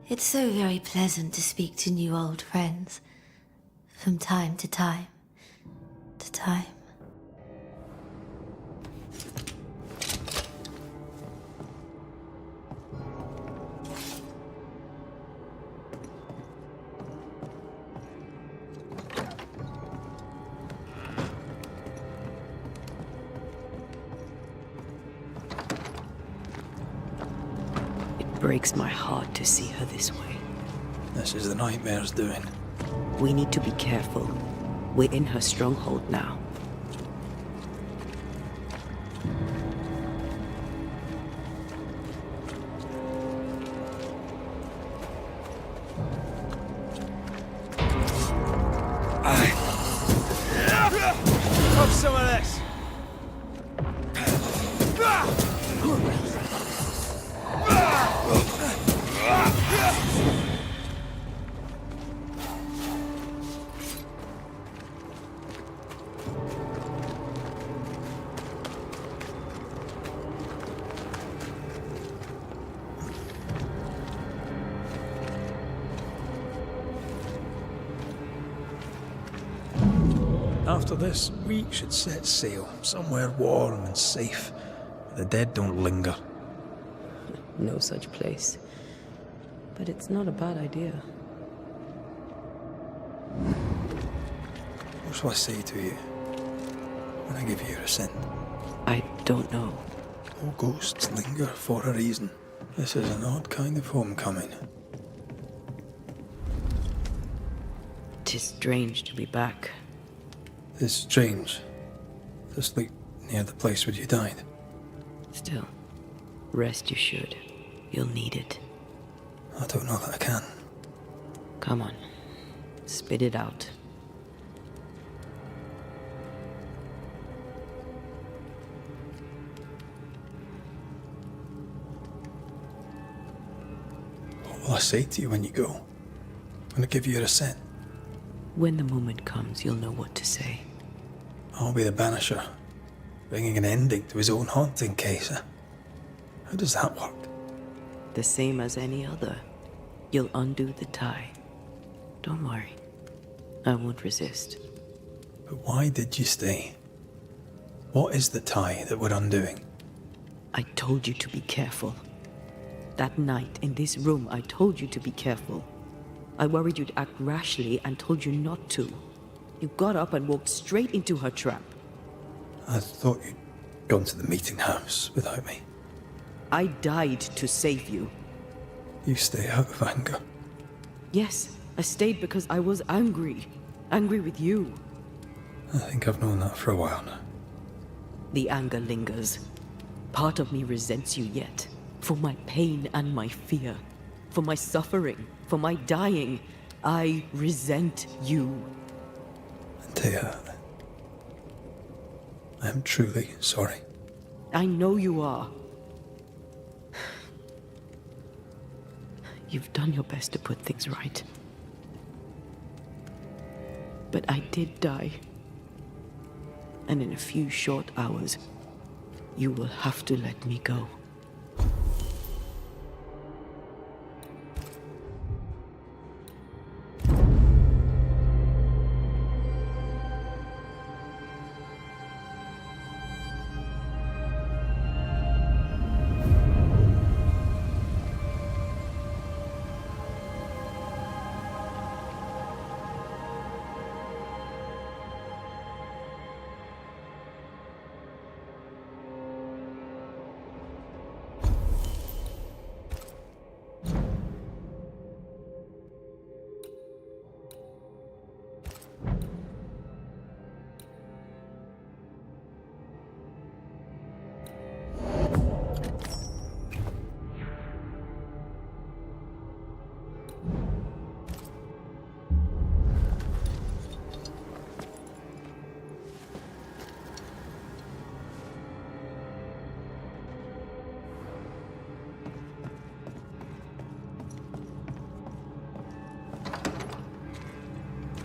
S11: It's so very pleasant to speak to new old friends. From time to time. To time.
S2: Breaks my heart to see her this way.
S3: This is the nightmare's doing.
S2: We need to be careful. We're in her stronghold now.
S3: Have some of this! After this, we should set sail somewhere warm and safe, where the dead don't linger.
S2: No such place. But it's not a bad idea.
S3: What shall I say to you when I give you your assent?
S2: I don't know.
S3: All ghosts linger for a reason. This is an odd kind of homecoming.
S2: 'Tis strange to be back.
S3: It's strange to sleep near the place where you died.
S2: Still, rest you should. You'll need it.
S3: I don't know that I can.
S2: Come on. Spit it out.
S3: What will I say to you when you go? When I give you your assent?
S2: When the moment comes, you'll know what to say.
S3: I'll be the Banisher, bringing an ending to his own haunting case. How does that work?
S2: The same as any other. You'll undo the tie. Don't worry. I won't resist.
S3: But why did you stay? What is the tie that we're undoing?
S2: I told you to be careful. That night, in this room, I told you to be careful. I worried you'd act rashly and told you not to. You got up and walked straight into her trap.
S3: I thought you'd gone to the meeting house without me.
S2: I died to save you.
S3: You stay out of anger.
S2: Yes, I stayed because I was angry. Angry with you.
S3: I think I've known that for a while now.
S2: The anger lingers. Part of me resents you yet. For my pain and my fear. For my suffering. For my dying. I resent you.
S3: Antea, I am truly sorry.
S2: I know you are. You've done your best to put things right. But I did die. And in a few short hours, you will have to let me go.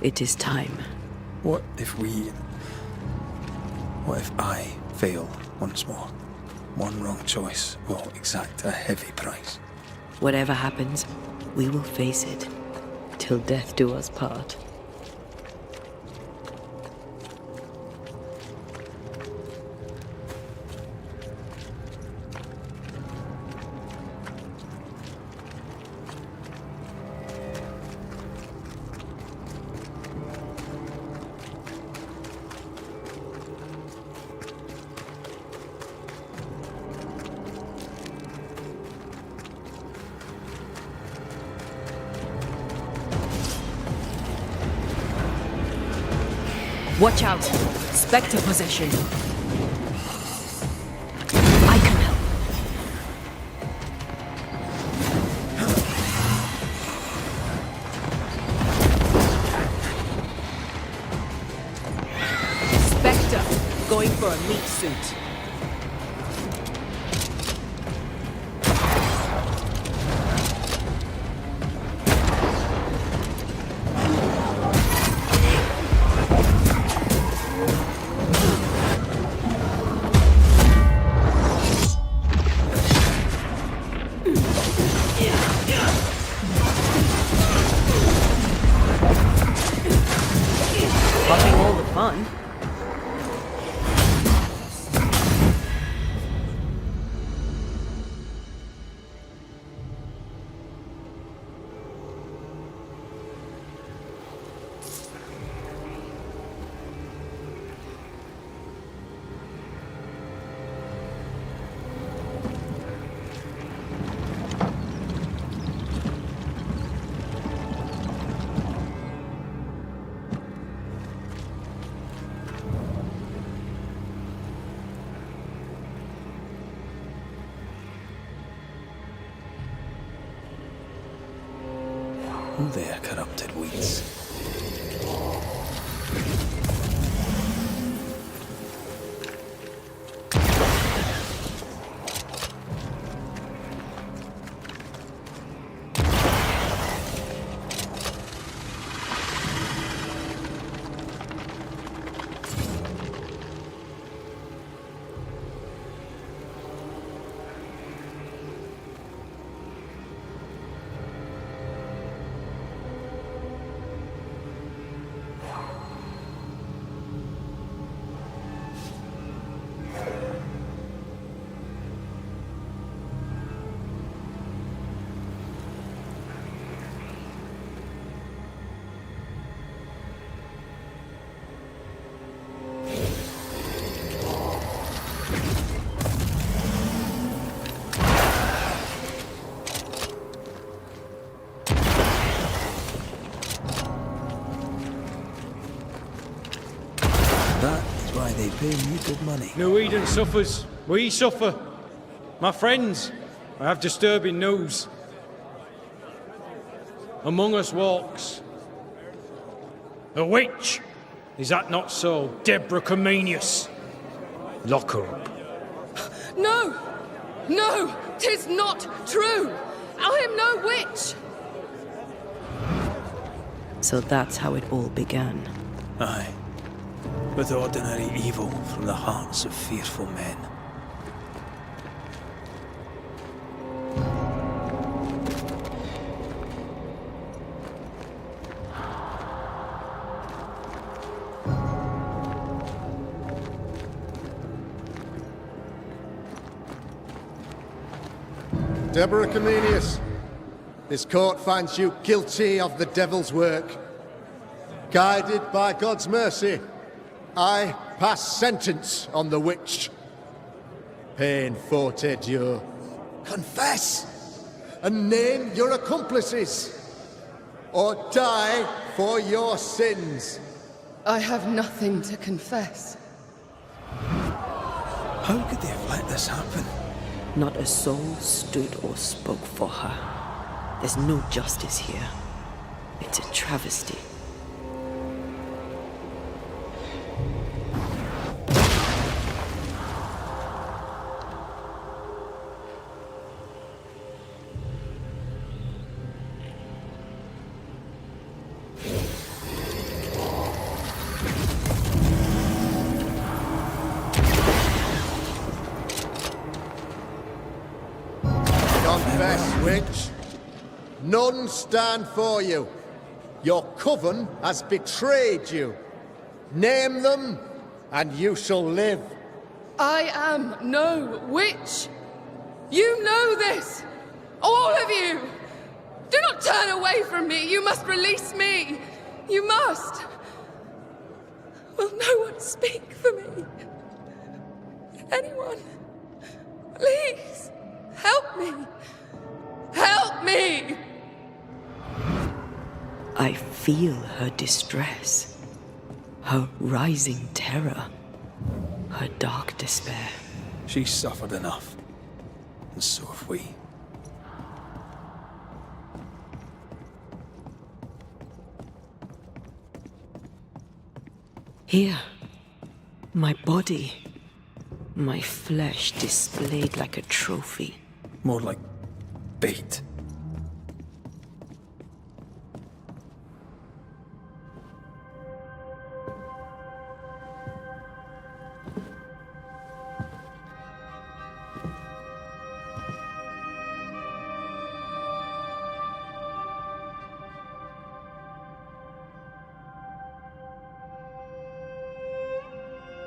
S2: It is time.
S3: What if I fail once more? One wrong choice will exact a heavy price.
S2: Whatever happens, we will face it. Till death do us part.
S1: Watch out! Spectre possession! I can help. Spectre! Going for a meat suit. Buffing all the fun.
S3: Who there, corrupted weeds? Aye, they pay me good money.
S12: No Eden suffers. We suffer. My friends, I have disturbing news. Among us walks a witch. Is that not so, Deborah Comenius? Lock her up.
S6: No! No! 'Tis not true! I am no witch!
S2: So that's how it all began.
S3: Aye. With ordinary evil from the hearts of fearful men.
S13: Deborah Comenius, this court finds you guilty of the devil's work. Guided by God's mercy, I pass sentence on the witch. Pain forte Dieu. Confess and name your accomplices, or die for your sins.
S6: I have nothing to confess.
S3: How could they have let this happen?
S2: Not a soul stood or spoke for her. There's no justice here. It's a travesty.
S13: Confess, witch. None stand for you. Your coven has betrayed you. Name them, and you shall live.
S6: I am no witch! You know this! All of you! Do not turn away from me! You must release me! You must! Will no one speak for me? Anyone? Please! Help me! Help me!
S2: I feel her distress, her rising terror, her dark despair.
S3: She's suffered enough. And so have we.
S2: Here, my body, my flesh displayed like a trophy.
S3: More like bait.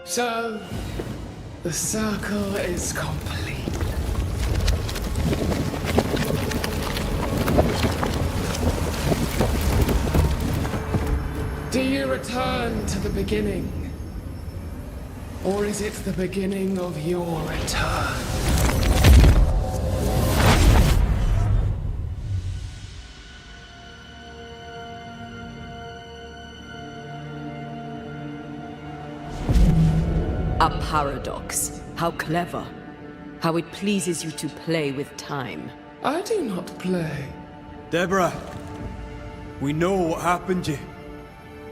S9: So, the circle is complete. Do you return to the beginning? Or is it the beginning of your return?
S2: A paradox. How clever. How it pleases you to play with time.
S9: I do not play.
S3: Deborah, we know what happened to you.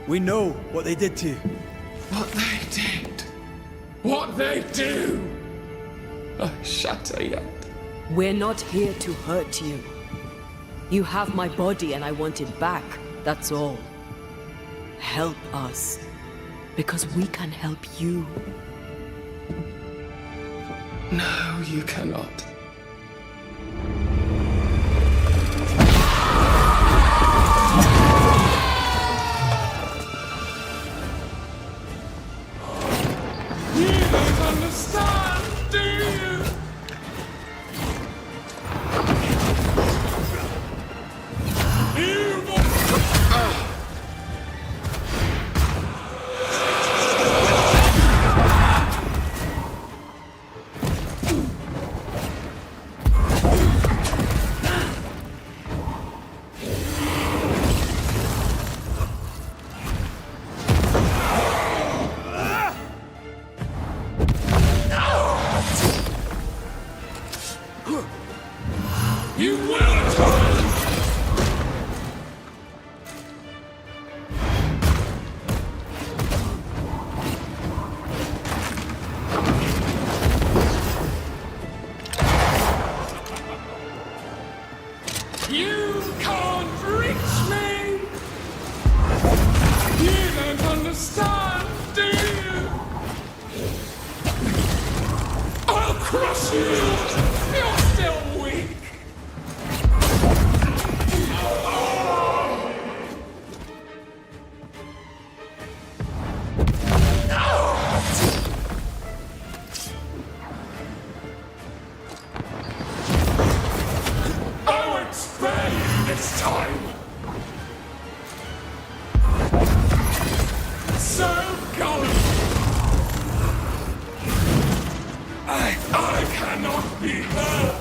S3: We know what they did to you.
S9: What they did. What they do. I shatter yet.
S2: We're not here to hurt you. You have my body and I want it back. That's all. Help us. Because we can help you.
S9: No, you cannot. You don't understand, do you? understand, do you? I'll crush you! You're still weak! Oh, it's Spain this time! So going! I cannot be hurt!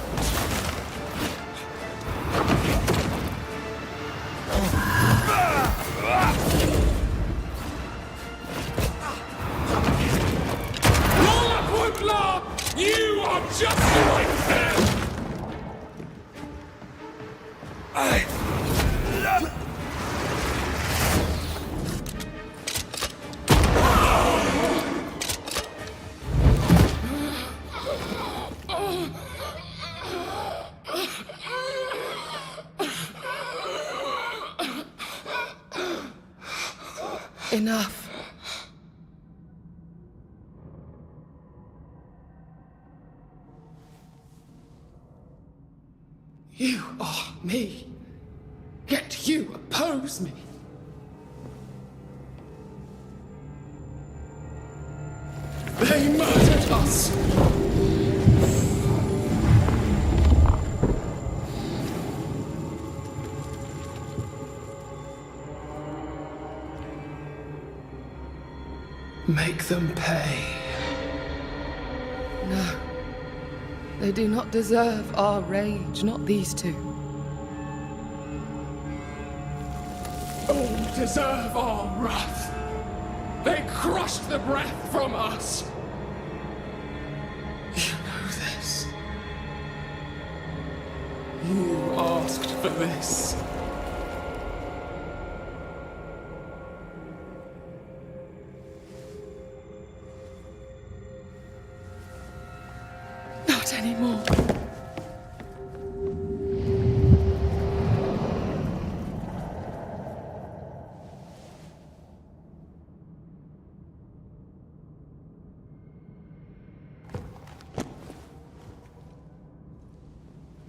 S9: Lola, you are just like them!
S6: Enough.
S9: You are me, yet you oppose me. They murdered us. Make them pay.
S6: No. They do not deserve our rage, not these two.
S9: All deserve our wrath. They crushed the breath from us. You know this. You asked for this.
S6: Not anymore.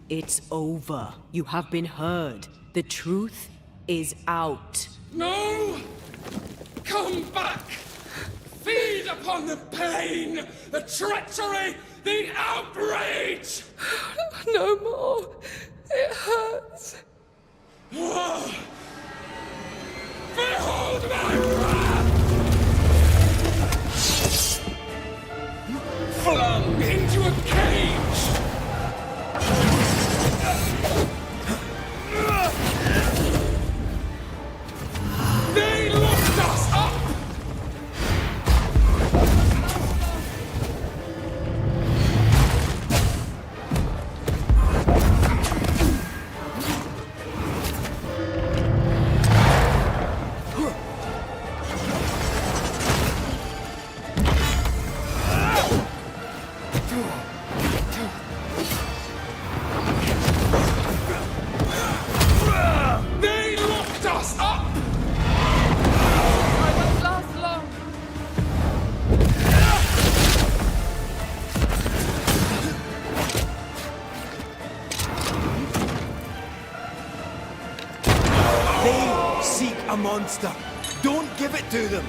S2: It's over. You have been heard. The truth is out.
S9: No! Come back! Feed upon the pain, the treachery, the outrage!
S6: No more. It hurts.
S9: Behold my wrath! Flung into a cage! They locked us up!
S3: Monster. Don't give it to them.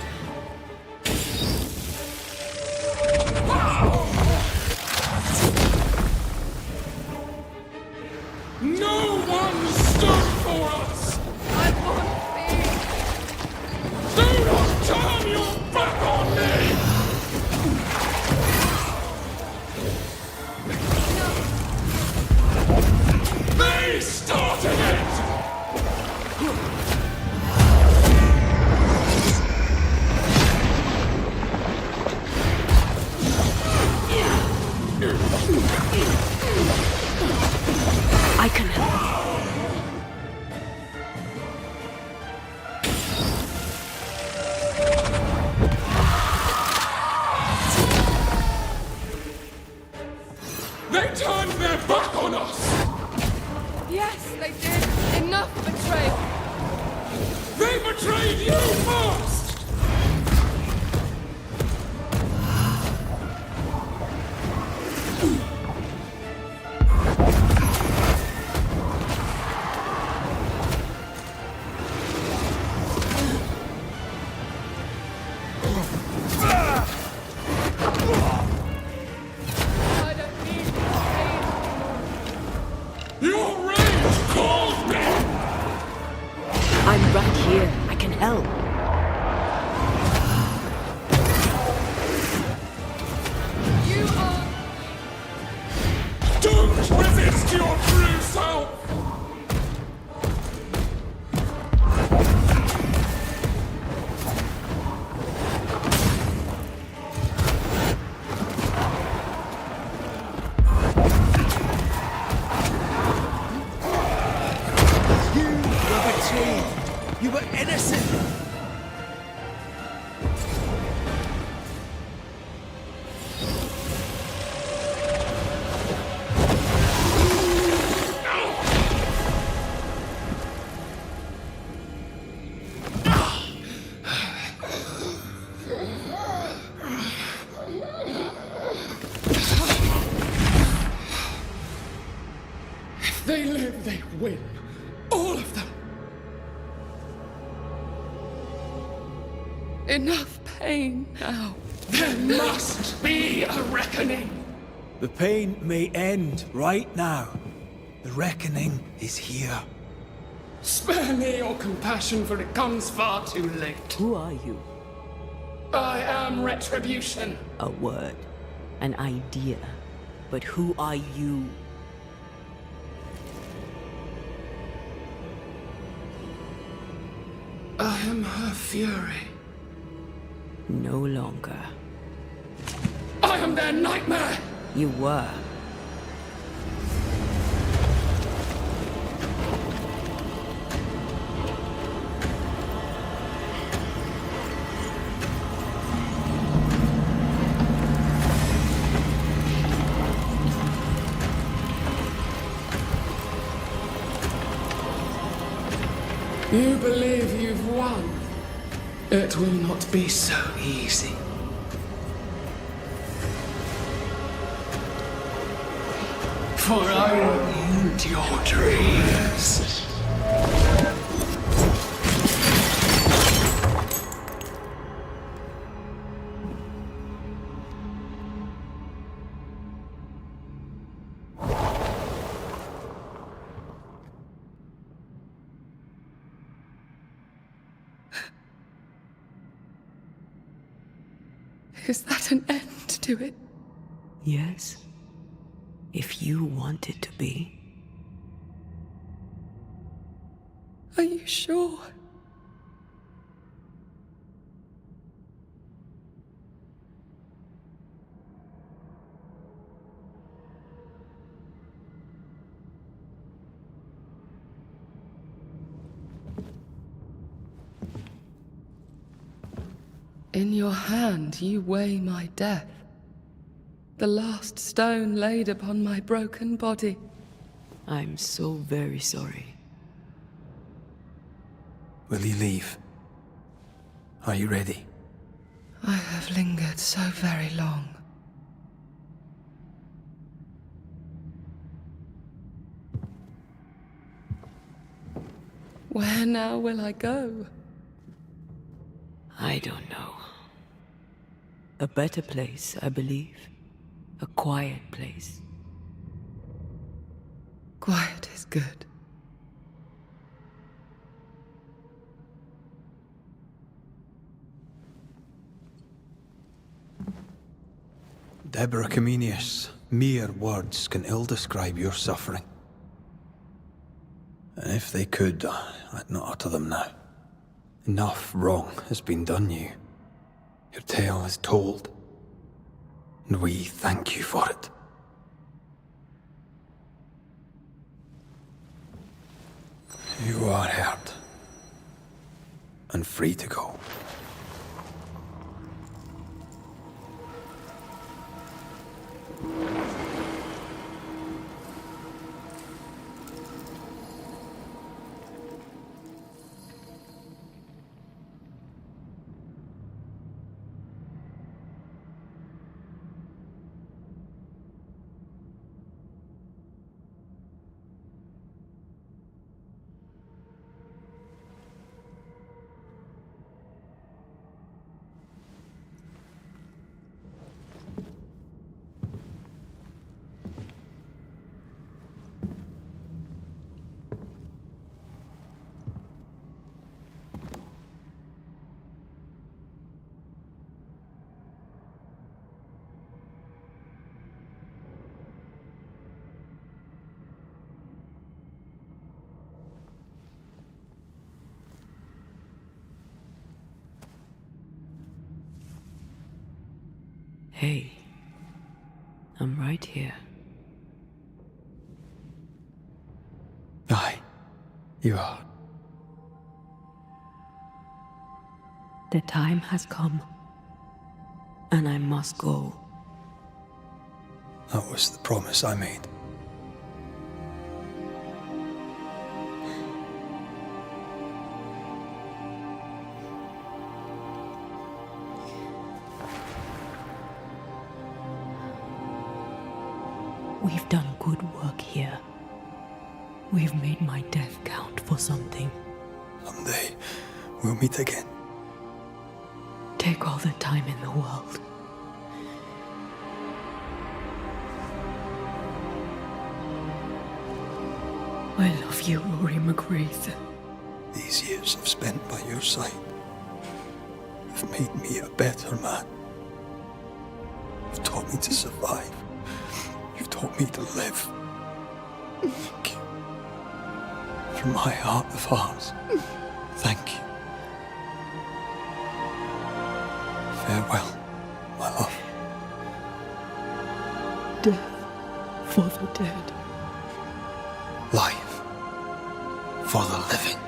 S9: No one stood for us.
S6: I want peace.
S9: Do not turn your back on me. They started it.
S2: I can help.
S9: They turned their back on us!
S6: Yes, they did. Enough betrayal.
S9: They betrayed you first!
S2: I'm right here. I can help.
S6: You are...
S10: Don't resist your true self!
S3: You were innocent!
S10: If they live, they win. All of them.
S6: Enough pain now.
S10: There must be a reckoning.
S3: The pain may end right now. The reckoning is here.
S10: Spare me your compassion, for it comes far too late.
S2: Who are you?
S10: I am retribution.
S2: A word. An idea. But who are you?
S10: I am her fury.
S2: No longer.
S10: I am their nightmare!
S2: You were.
S10: You believe you've won? It will not be so easy. For I will end your dreams.
S6: Is that an end to it?
S2: Yes. If you want it to be.
S6: Are you sure? In your hand you weigh my death. The last stone laid upon my broken body.
S2: I'm so very sorry.
S3: Will you leave? Are you ready?
S6: I have lingered so very long. Where now will I go?
S2: I don't know. A better place, I believe. A quiet place.
S6: Quiet is good.
S3: Deborah Comenius, mere words can ill describe your suffering. And if they could, I'd not utter them now. Enough wrong has been done you. Your tale is told. And we thank you for it. You are heard. And free to go.
S2: Hey, I'm right here.
S3: Aye, you are.
S2: The time has come, and I must go.
S3: That was the promise I made.
S2: We've done good work here. We've made my death count for something.
S3: Someday, we'll meet again.
S2: Take all the time in the world. I love you, Rory McGrath.
S3: These years I've spent by your side have made me a better man. You've taught me to survive. You've taught me to live. Thank you. From my heart of hearts, thank you. Farewell, my love.
S2: Death for the dead.
S3: Life for the living.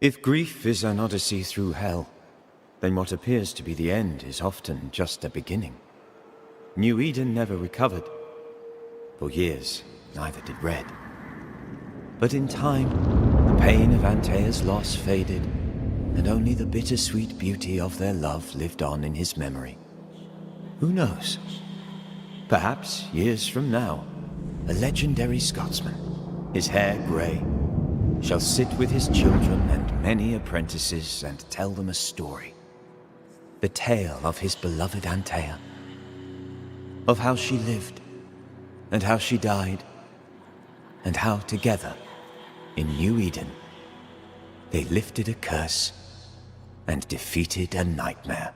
S14: If grief is an odyssey through hell, then what appears to be the end is often just a beginning. New Eden never recovered. For years, neither did Red. But in time, the pain of Antea's loss faded, and only the bittersweet beauty of their love lived on in his memory. Who knows? Perhaps, years from now, a legendary Scotsman, his hair grey, shall sit with his children and many apprentices and tell them a story. The tale of his beloved Antea. Of how she lived, and how she died, and how together, in New Eden, they lifted a curse and defeated a nightmare.